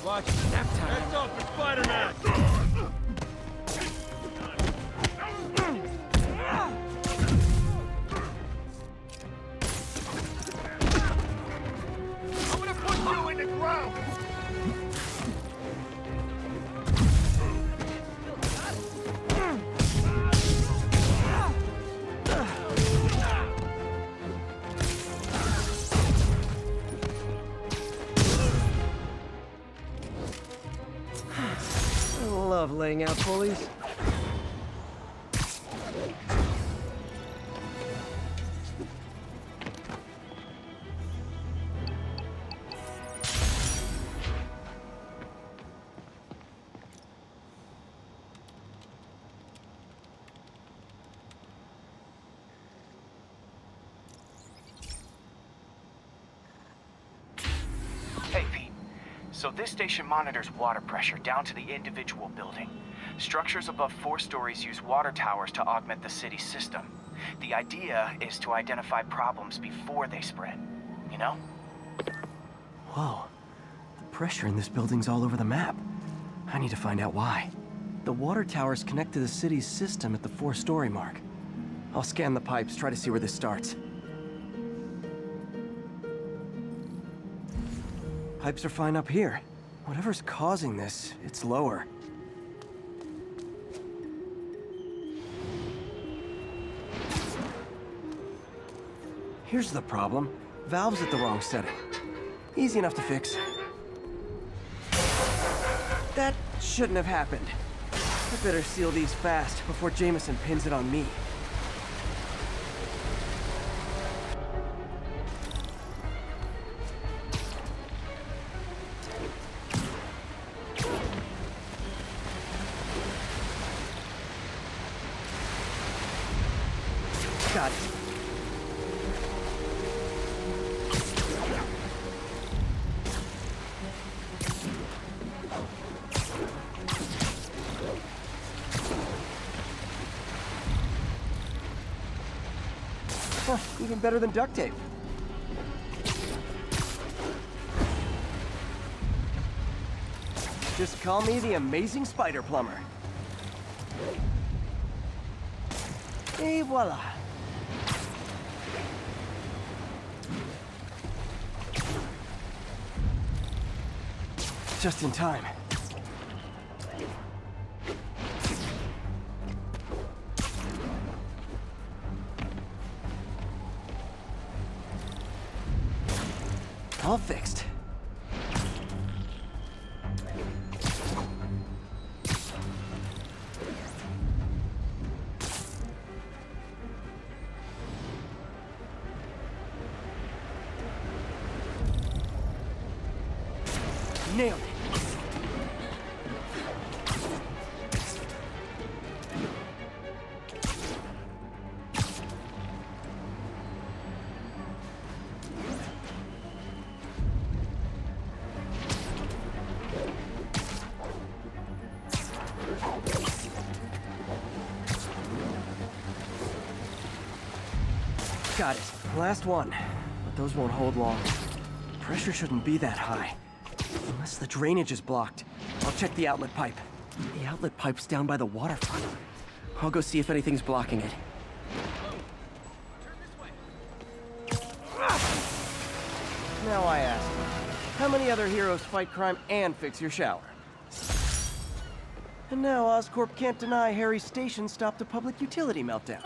Watch it. Nap time. That's all for Spider-Man! I'm gonna put you in the ground! I love laying out pulleys. Hey, Pete. So this station monitors water pressure down to the individual building. Structures above 4 stories use water towers to augment the city's system. The idea is to identify problems before they spread, you know? Whoa. The pressure in this building's all over the map. I need to find out why. The water towers connect to the city's system at the 4-story mark. I'll scan the pipes, try to see where this starts. Pipes are fine up here. Whatever's causing this, it's lower. Here's the problem. Valve's at the wrong setting. Easy enough to fix. That shouldn't have happened. I better seal these fast before Jameson pins it on me. Got it. Huh, even better than duct tape. Just call me the amazing spider plumber. Et voila. Just in time. All fixed. Nailed it. Got it. Last one. But those won't hold long. Pressure shouldn't be that high. Unless the drainage is blocked. I'll check the outlet pipe. The outlet pipe's down by the waterfront. I'll go see if anything's blocking it. Now I ask, how many other heroes fight crime and fix your shower? And now Oscorp can't deny Harry's station stopped a public utility meltdown.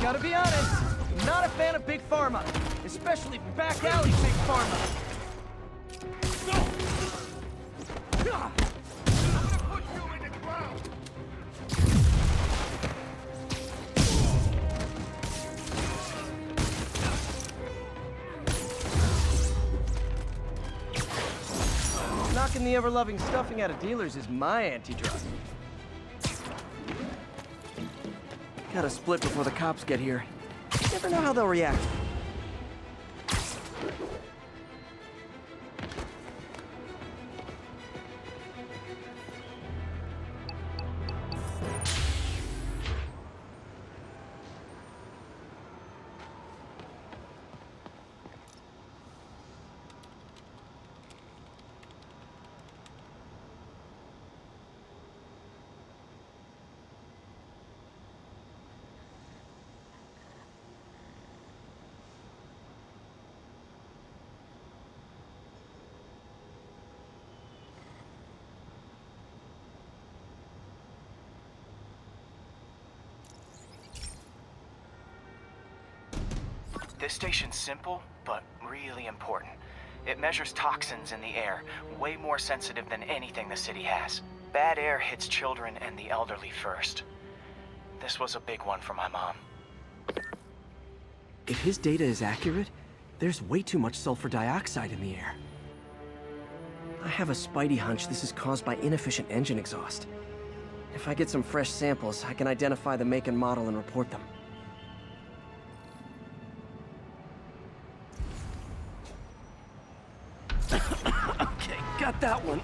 Gotta be honest, not a fan of Big Pharma, especially back alley Big Pharma. Knocking the ever-loving stuffing out of dealers is my anti-drug. Gotta split before the cops get here. Never know how they'll react. This station's simple, but really important. It measures toxins in the air, way more sensitive than anything the city has. Bad air hits children and the elderly first. This was a big one for my mom. If his data is accurate, there's way too much sulfur dioxide in the air. I have a spidey hunch this is caused by inefficient engine exhaust. If I get some fresh samples, I can identify the make and model and report them. Okay, got that one.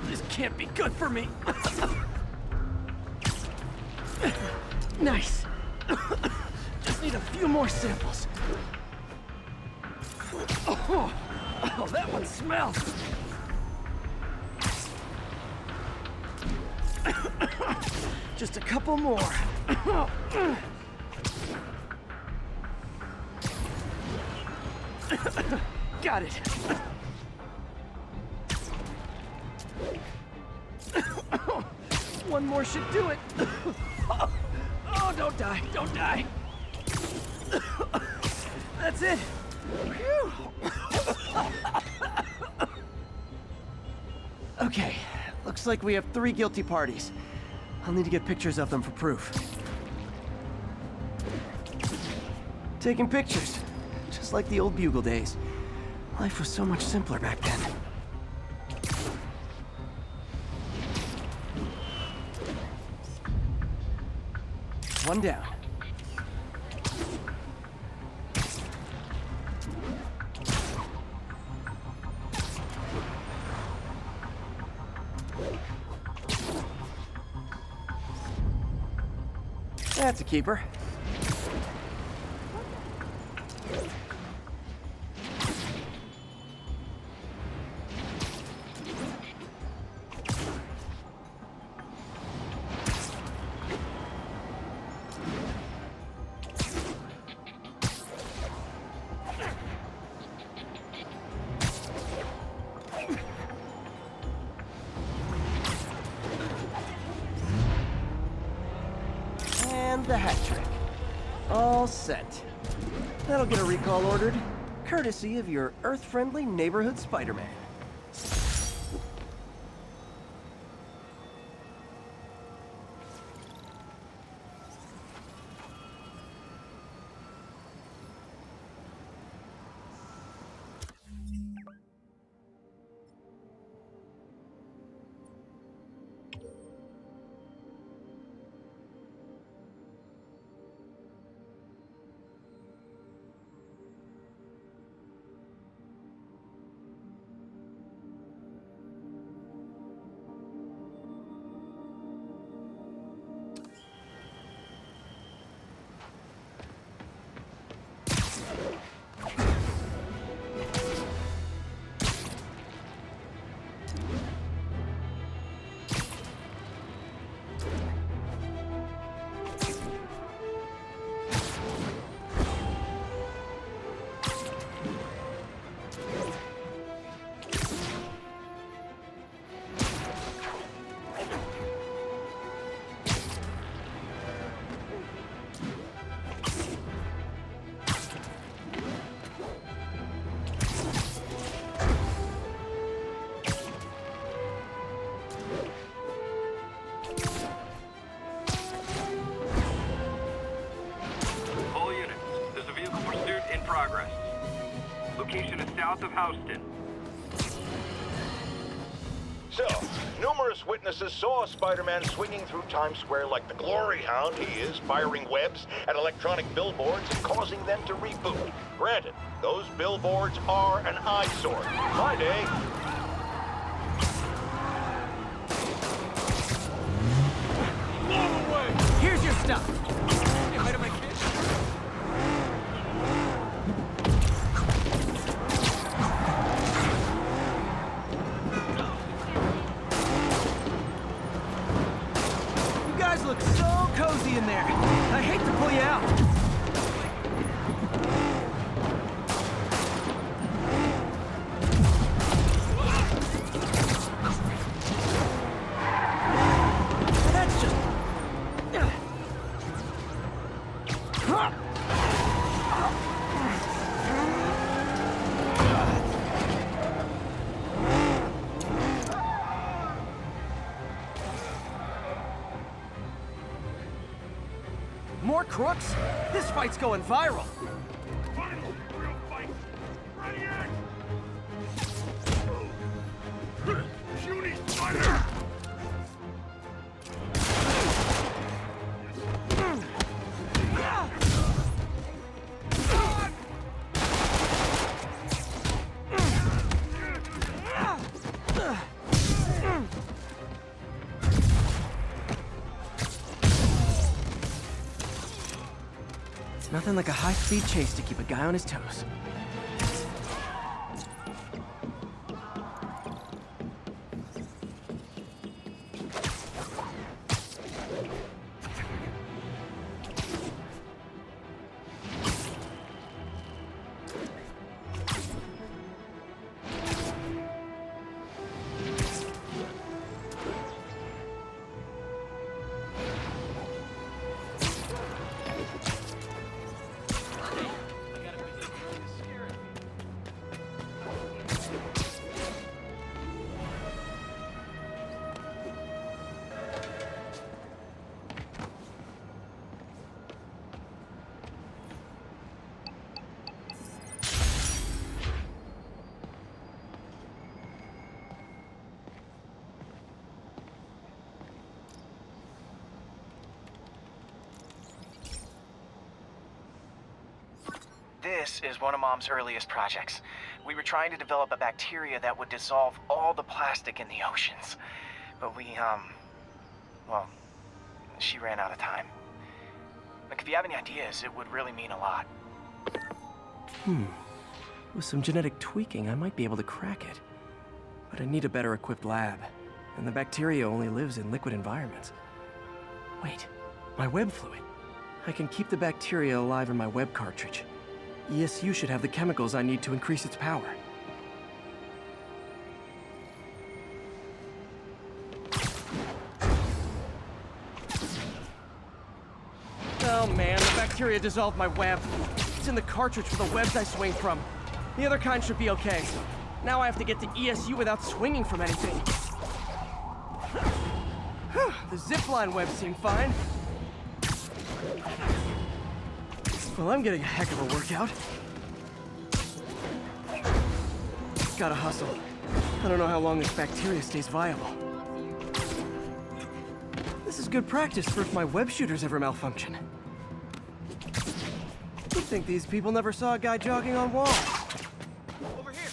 This can't be good for me. Nice. Just need a few more samples. Oh, that one smells. Just a couple more. Got it. One more should do it. Oh, don't die, don't die. That's it. Phew. Okay, looks like we have 3 guilty parties. I'll need to get pictures of them for proof. Taking pictures. Just like the old Bugle days. Life was so much simpler back then. One down. That's a keeper. And the hat trick. All set. That'll get a recall ordered, courtesy of your Earth-friendly neighborhood Spider-Man. Location is south of Houston. So, numerous witnesses saw Spider-Man swinging through Times Square like the glory hound he is, firing webs at electronic billboards and causing them to reboot. Granted, those billboards are an eyesore. My day. Blow away! Here's your stuff. Get ahead of my kid. You guys look so cozy in there. I hate to pull you out. That's just... More crooks? This fight's going viral. Final real fight. Ready in. Puny spider. Nothing like a high-speed chase to keep a guy on his toes. This is one of Mom's earliest projects. We were trying to develop a bacteria that would dissolve all the plastic in the oceans. But well, she ran out of time. Like, if you have any ideas, it would really mean a lot. With some genetic tweaking, I might be able to crack it. But I need a better equipped lab. And the bacteria only lives in liquid environments. Wait, my web fluid. I can keep the bacteria alive in my web cartridge. ESU should have the chemicals I need to increase its power. Oh man, the bacteria dissolved my web. It's in the cartridge for the webs I swing from. The other kind should be okay. Now I have to get to ESU without swinging from anything. The zipline webs seem fine. Well, I'm getting a heck of a workout. Gotta hustle. I don't know how long this bacteria stays viable. This is good practice for if my web shooters ever malfunction. You'd think these people never saw a guy jogging on walls. Over here.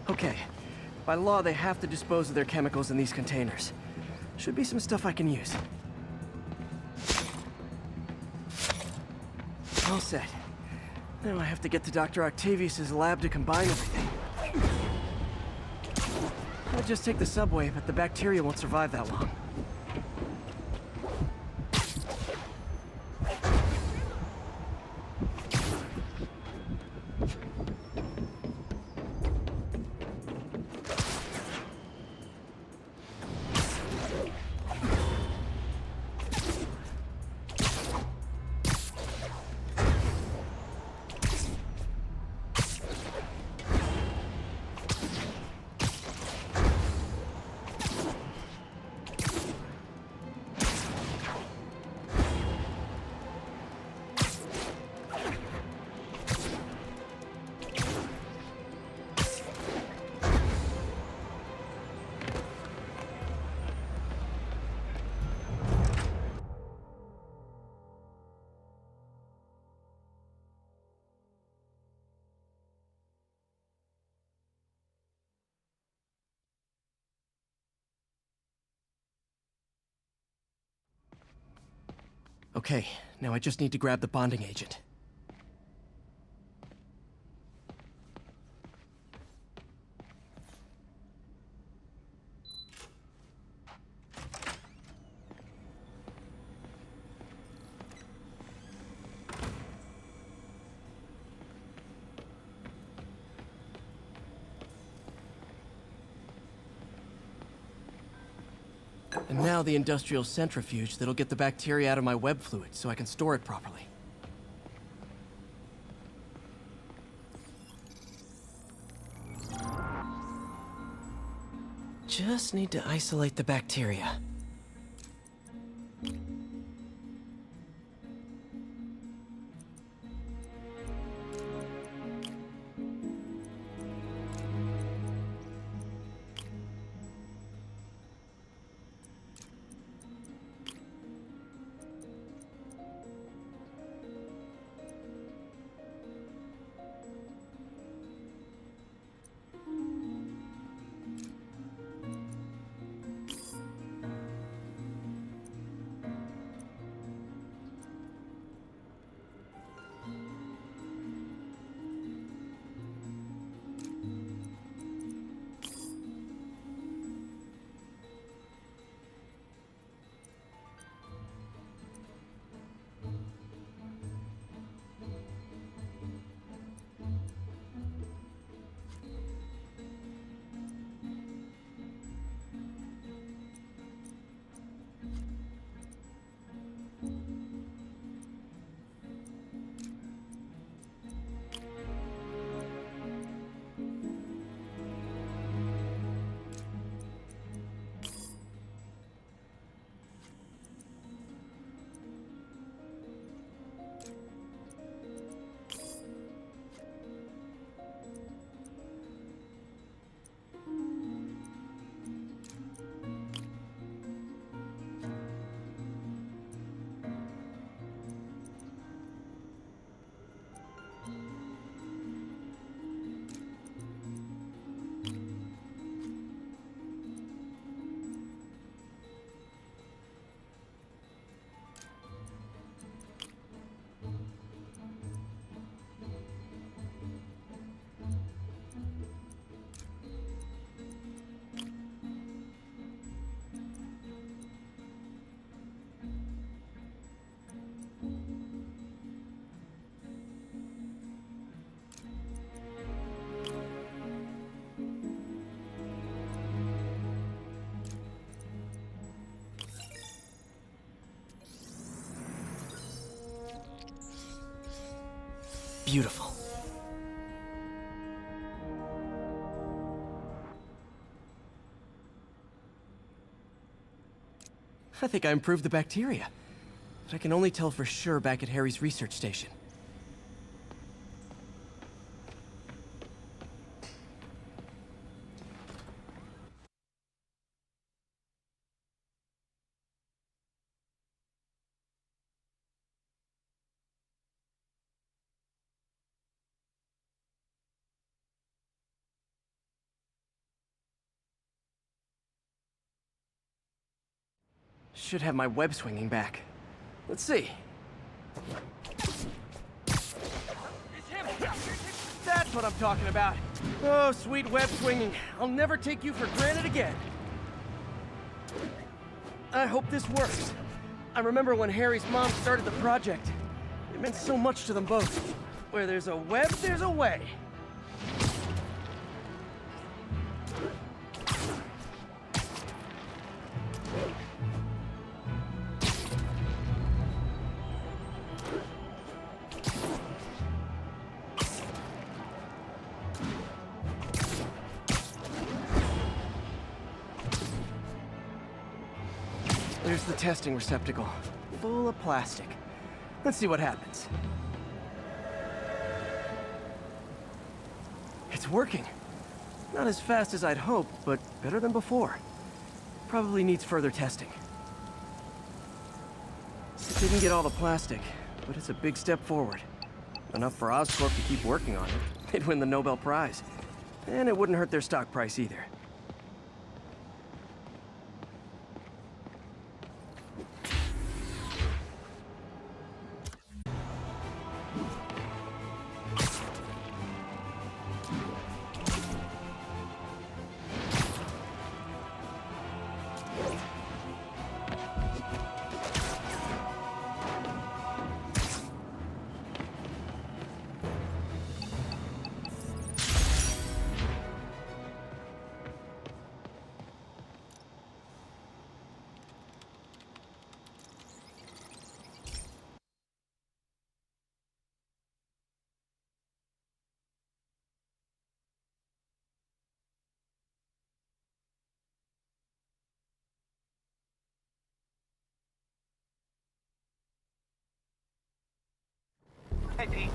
Okay. By law, they have to dispose of their chemicals in these containers. Should be some stuff I can use. All set. Now I have to get to Dr. Octavius's lab to combine everything. I'll just take the subway, but the bacteria won't survive that long. Okay, now I just need to grab the bonding agent. And now the industrial centrifuge that'll get the bacteria out of my web fluid so I can store it properly. Just need to isolate the bacteria. Beautiful. I think I improved the bacteria. But I can only tell for sure back at Harry's research station. Should have my web swinging back. Let's see. That's what I'm talking about. Oh, sweet web swinging. I'll never take you for granted again. I hope this works. I remember when Harry's mom started the project. It meant so much to them both. Where there's a web, there's a way. There's the testing receptacle, full of plastic. Let's see what happens. It's working. Not as fast as I'd hoped, but better than before. Probably needs further testing. It didn't get all the plastic, but it's a big step forward. Enough for Oscorp to keep working on it. They'd win the Nobel Prize. And it wouldn't hurt their stock price either. Hey, Pete.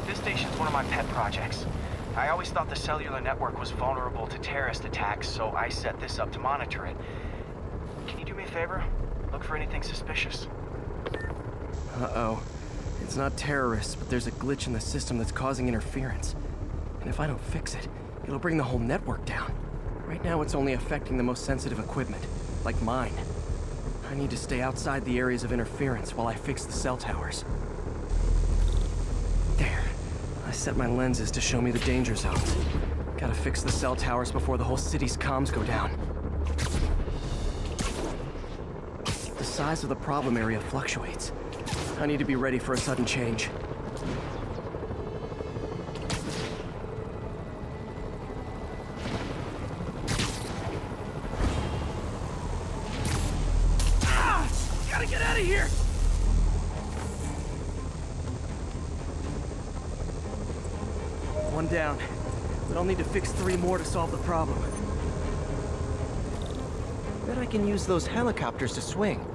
This station's one of my pet projects. I always thought the cellular network was vulnerable to terrorist attacks, so I set this up to monitor it. Can you do me a favor? Look for anything suspicious. Uh-oh. It's not terrorists, but there's a glitch in the system that's causing interference. And if I don't fix it, it'll bring the whole network down. Right now, it's only affecting the most sensitive equipment, like mine. I need to stay outside the areas of interference while I fix the cell towers. There. I set my lenses to show me the danger zones. Gotta fix the cell towers before the whole city's comms go down. The size of the problem area fluctuates. I need to be ready for a sudden change. Ah! Gotta get out of here! One down, but I'll need to fix 3 more to solve the problem. Bet I can use those helicopters to swing.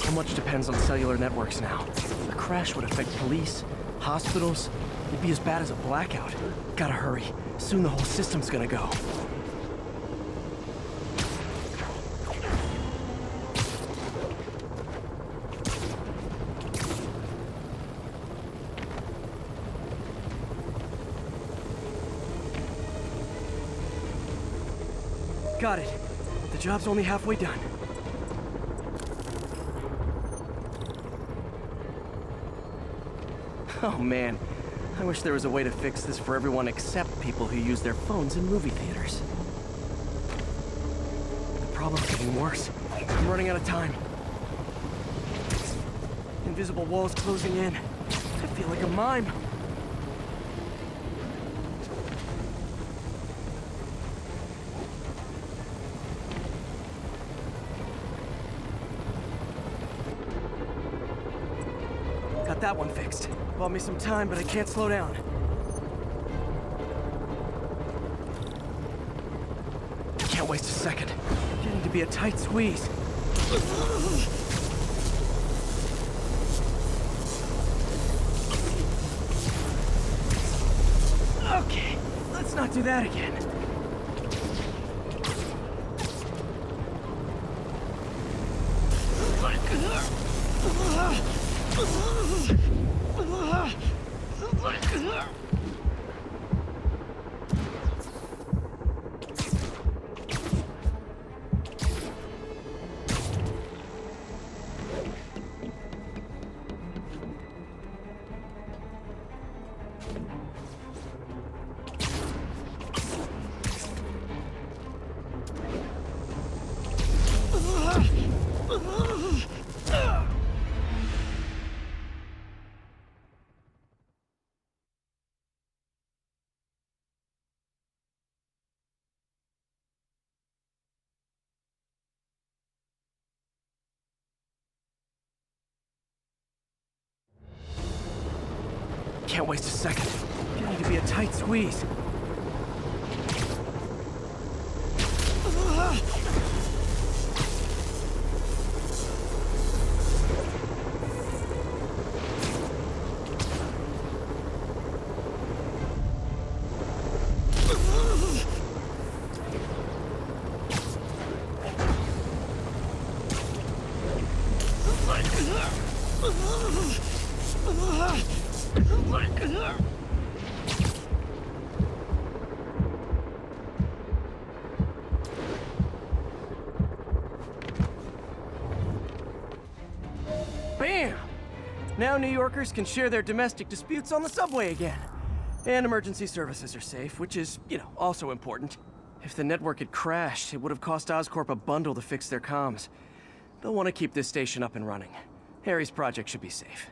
So much depends on cellular networks now. A crash would affect police, hospitals. It'd be as bad as a blackout. Gotta hurry. Soon the whole system's gonna go. Got it. The job's only halfway done. Oh man, I wish there was a way to fix this for everyone except people who use their phones in movie theaters. The problem's getting worse. I'm running out of time. Invisible walls closing in. I feel like a mime. Got that one fixed. Bought me some time, but I can't slow down. Can't waste a second. Getting to be a tight squeeze. Okay, let's not do that again. Can't waste a second. Getting to be a tight squeeze. Bam! Now New Yorkers can share their domestic disputes on the subway again. And emergency services are safe, which is, also important. If the network had crashed, it would have cost Oscorp a bundle to fix their comms. They'll want to keep this station up and running. Harry's project should be safe.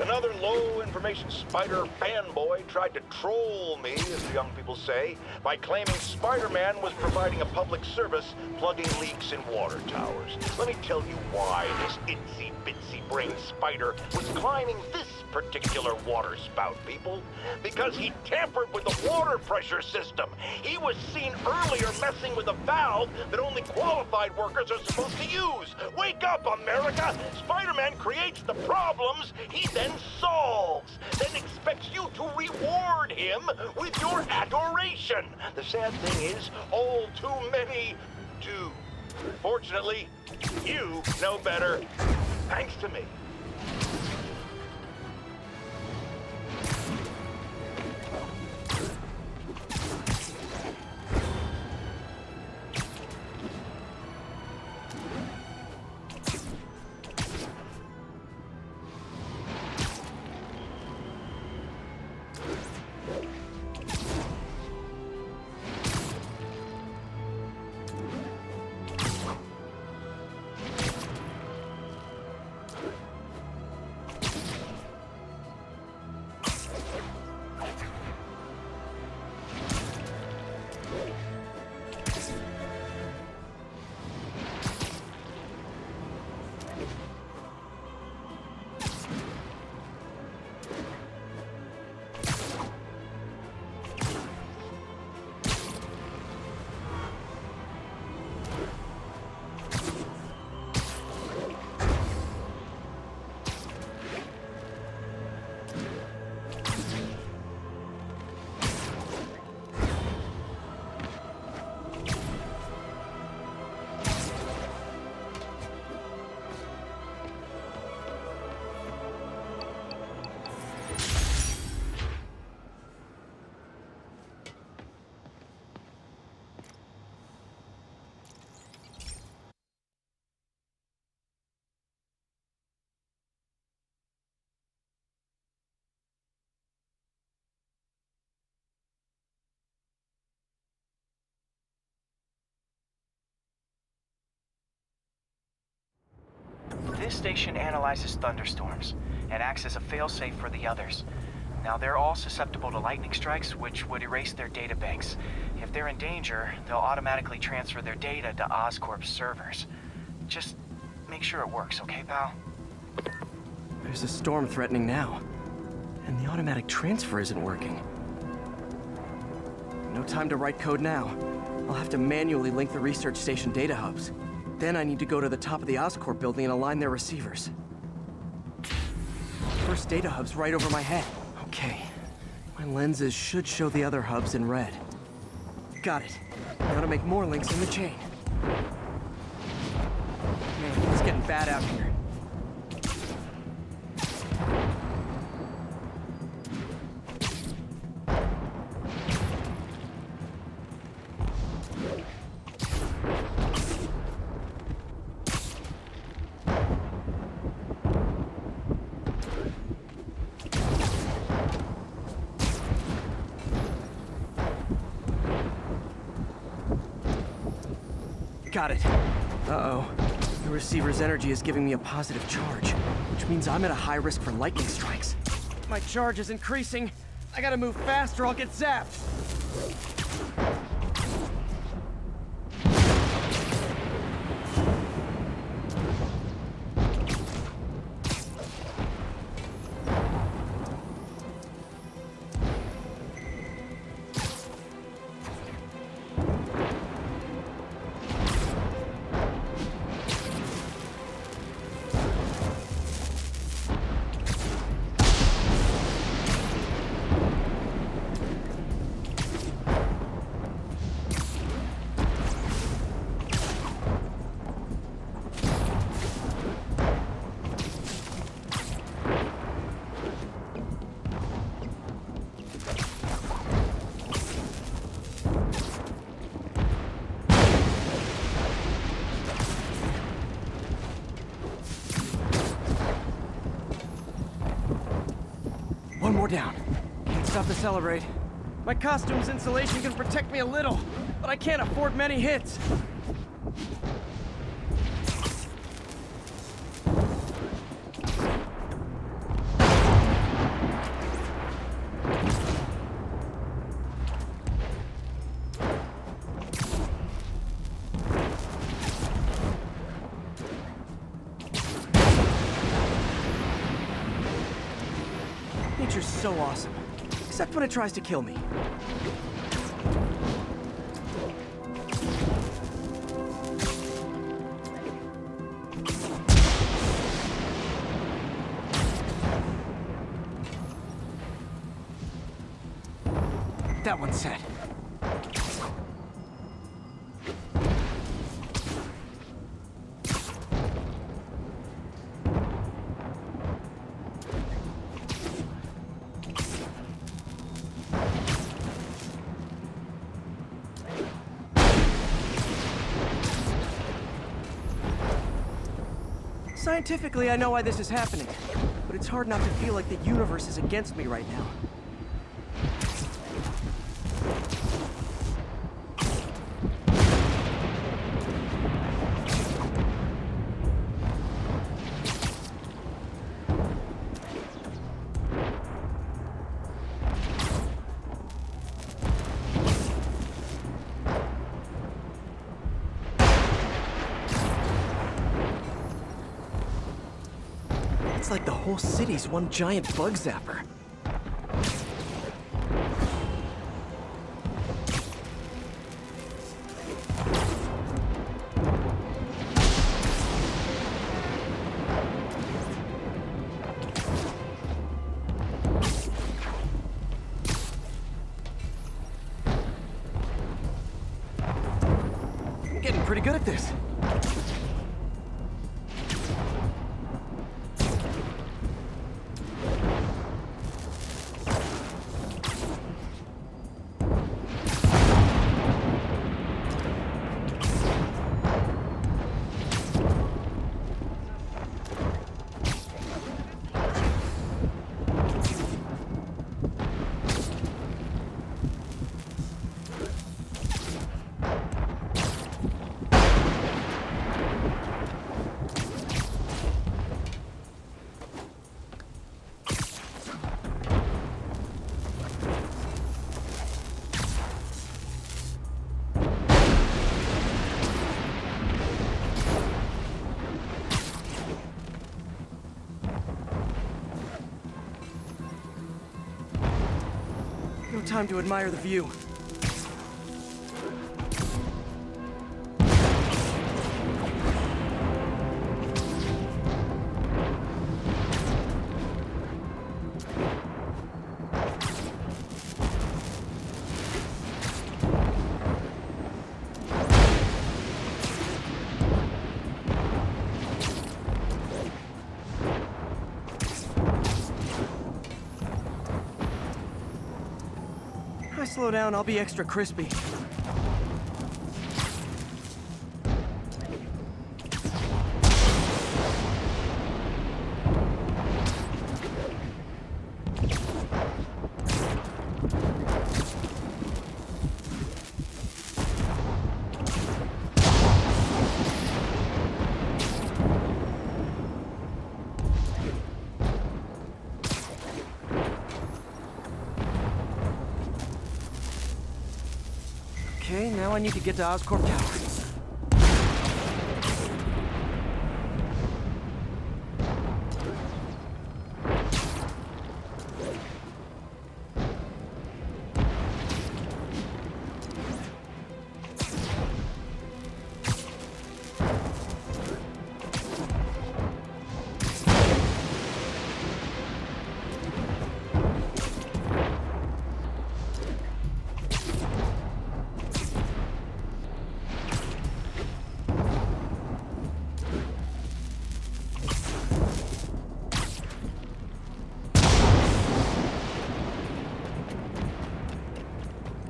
Another low-information spider fanboy tried to troll me, as the young people say, by claiming Spider-Man was providing a public service plugging leaks in water towers. Let me tell you why this itsy-bitsy-brained spider was climbing this particular water spout, people. Because he tampered with the water pressure system. He was seen earlier messing with a valve that only qualified workers are supposed to use. Wake up, America! Spider-Man creates the problems he then solves, then expects you to reward him with your adoration. The sad thing is, all too many do. Fortunately, you know better, thanks to me. This station analyzes thunderstorms and acts as a failsafe for the others. Now, they're all susceptible to lightning strikes, which would erase their databanks. If they're in danger, they'll automatically transfer their data to Oscorp's servers. Just make sure it works, okay, pal? There's a storm threatening now, and the automatic transfer isn't working. No time to write code now. I'll have to manually link the research station data hubs. Then I need to go to the top of the Oscorp building and align their receivers. First data hub's right over my head. Okay. My lenses should show the other hubs in red. Got it. Now to make more links in the chain. Man, it's getting bad out here. Got it. Uh-oh. The receiver's energy is giving me a positive charge, which means I'm at a high risk for lightning strikes. My charge is increasing. I gotta move fast or I'll get zapped. One more down. Can't stop to celebrate. My costume's insulation can protect me a little, but I can't afford many hits. Nature's so awesome, except when it tries to kill me. That one's set. Scientifically, I know why this is happening, but it's hard not to feel like the universe is against me right now. It's like the whole city's one giant bug zapper. I'm getting pretty good at this. time to admire the view. If I slow down, I'll be extra crispy. Okay, now I need to get to Oscorp Tower.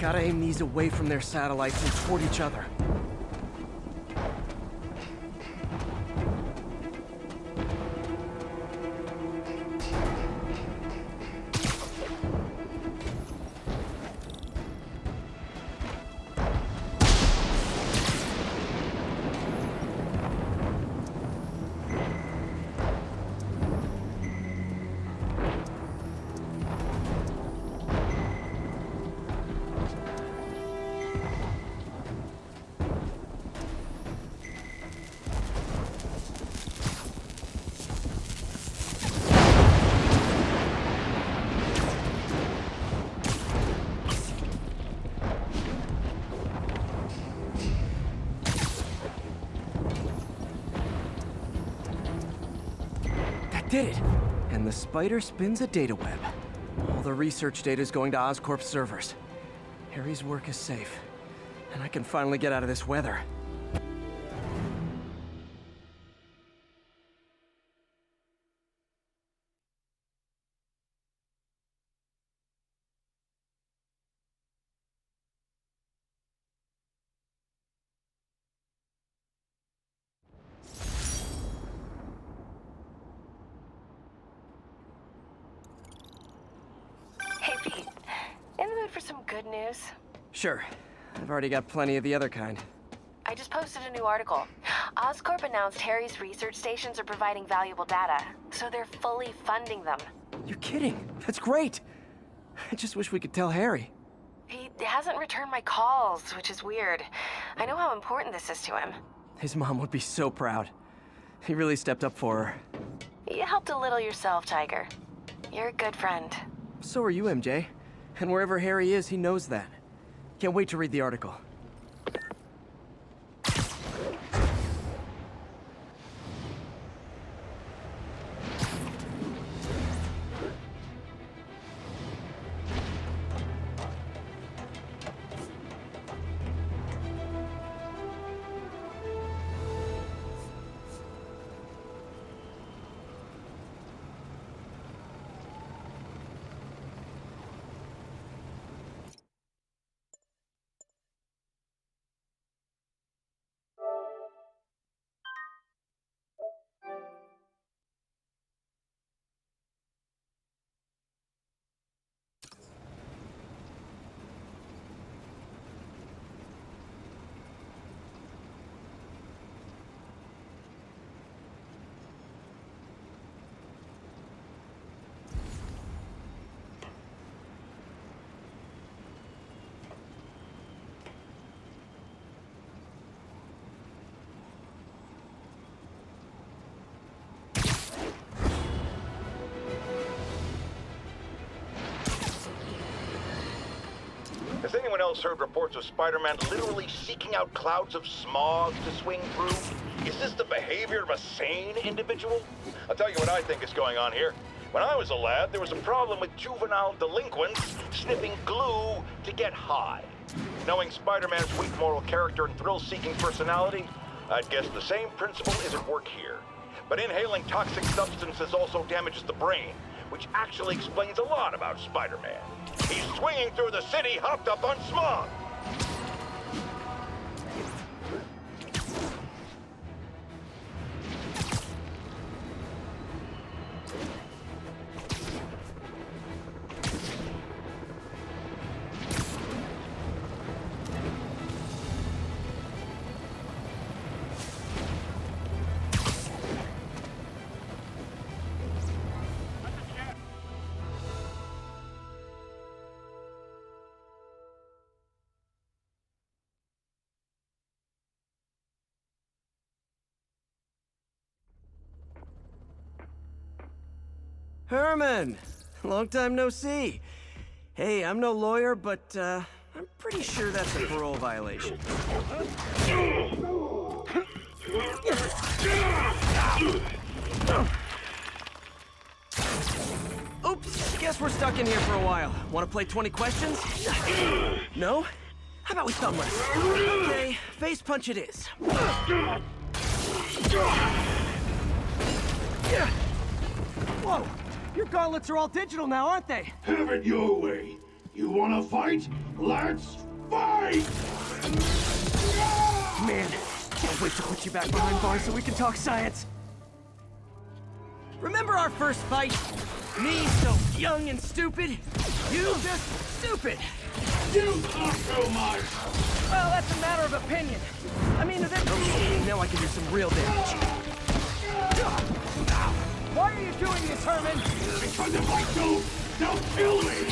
Gotta aim these away from their satellites and toward each other. Did it! And the spider spins a data web. All the research data is going to Oscorp's servers. Harry's work is safe, and I can finally get out of this weather. Hey, Pete. In the mood for some good news? Sure. I've already got plenty of the other kind. I just posted a new article. Oscorp announced Harry's research stations are providing valuable data, so they're fully funding them. You're kidding! That's great! I just wish we could tell Harry. He hasn't returned my calls, which is weird. I know how important this is to him. His mom would be so proud. He really stepped up for her. You helped a little yourself, Tiger. You're a good friend. So are you, MJ. And wherever Harry is, he knows that. Can't wait to read the article. Has anyone else heard reports of Spider-Man literally seeking out clouds of smog to swing through? Is this the behavior of a sane individual? I'll tell you what I think is going on here. When I was a lad, there was a problem with juvenile delinquents sniffing glue to get high. Knowing Spider-Man's weak moral character and thrill-seeking personality, I'd guess the same principle is at work here. But inhaling toxic substances also damages the brain, which actually explains a lot about Spider-Man. He's swinging through the city hopped up on smog. Herman! Long time no see. Hey, I'm no lawyer, but I'm pretty sure that's a parole violation. Oops, guess we're stuck in here for a while. Want to play 20 questions? No? How about we thumb wrestle? Okay, face punch it is. Whoa! Your gauntlets are all digital now, aren't they? Have it your way. You wanna fight? Let's fight! Man, can't wait to put you back behind bars so we can talk science. Remember our first fight? Me so young and stupid? You just stupid. You talk too much! Well, that's a matter of opinion. I mean, eventually, now I can do some real damage. Why are you doing this, Herman? Because if I don't, they'll kill me!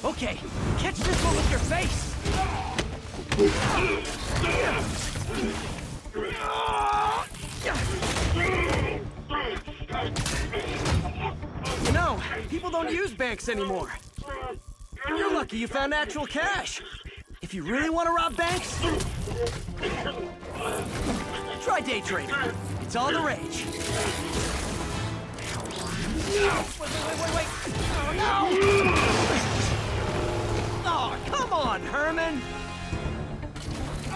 Okay, catch this one with your face! You know, people don't use banks anymore. You're lucky you found actual cash. If you really want to rob banks, try day trading. It's all the rage. Wait. Oh, no! Oh, come on, Herman!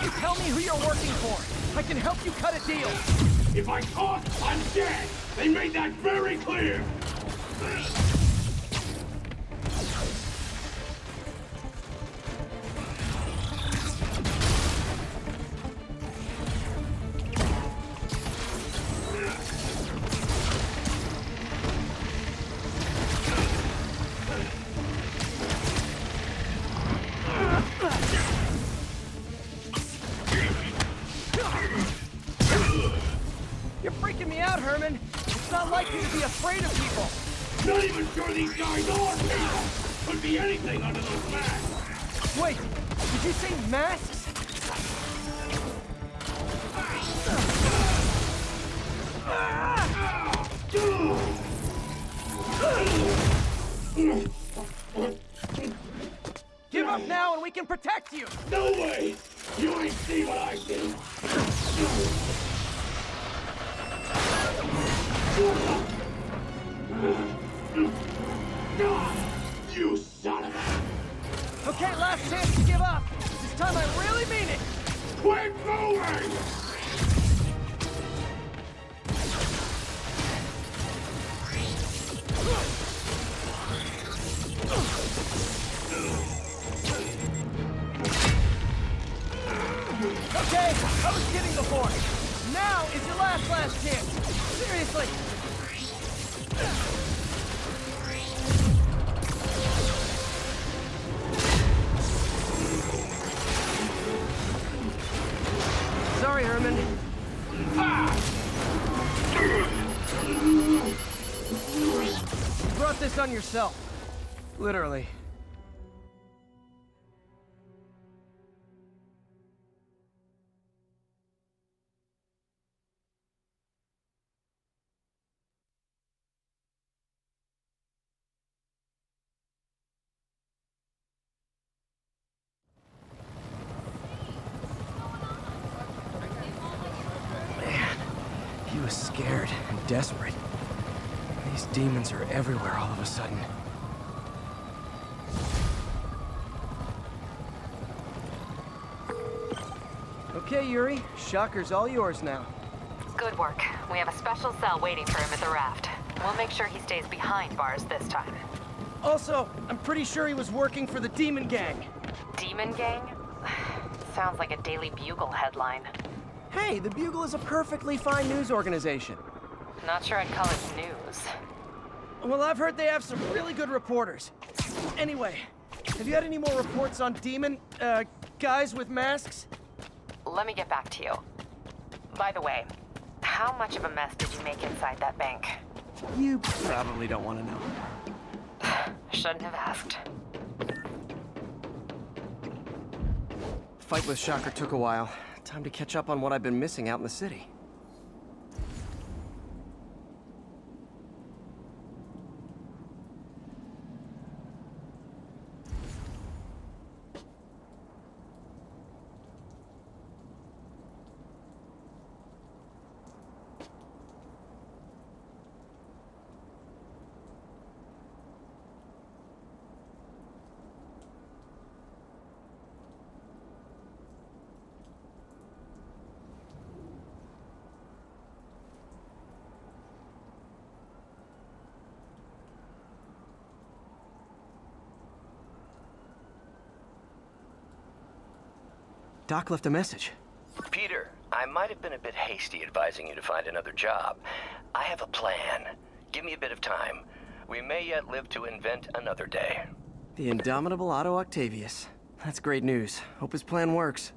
You tell me who you're working for. I can help you cut a deal. If I talk, I'm dead! They made that very clear! You're freaking me out, Herman. It's not like you to be afraid of people. Not even sure these guys are people! Could be anything under those masks! Wait, did you say masks? Give up now and we can protect you! No way! You ain't see what I see! You son of a... Okay, last chance to give up. This time I really mean it. Quit moving! Okay, I was kidding before. Now is your last chance. Seriously. Sorry, Herman. You brought this on yourself. Literally. was scared and desperate. These demons are everywhere all of a sudden. Okay, Yuri. Shocker's all yours now. Good work. We have a special cell waiting for him at the raft. We'll make sure he stays behind bars this time. Also, I'm pretty sure he was working for the Demon Gang. Demon Gang? Sounds like a Daily Bugle headline. Hey, the Bugle is a perfectly fine news organization. Not sure I'd call it news. Well, I've heard they have some really good reporters. Anyway, have you had any more reports on demon, guys with masks? Let me get back to you. By the way, how much of a mess did you make inside that bank? You probably don't want to know. Shouldn't have asked. Fight with Shocker took a while. Time to catch up on what I've been missing out in the city. Doc left a message. Peter, I might have been a bit hasty advising you to find another job. I have a plan. Give me a bit of time. We may yet live to invent another day. The indomitable Otto Octavius. That's great news. Hope his plan works.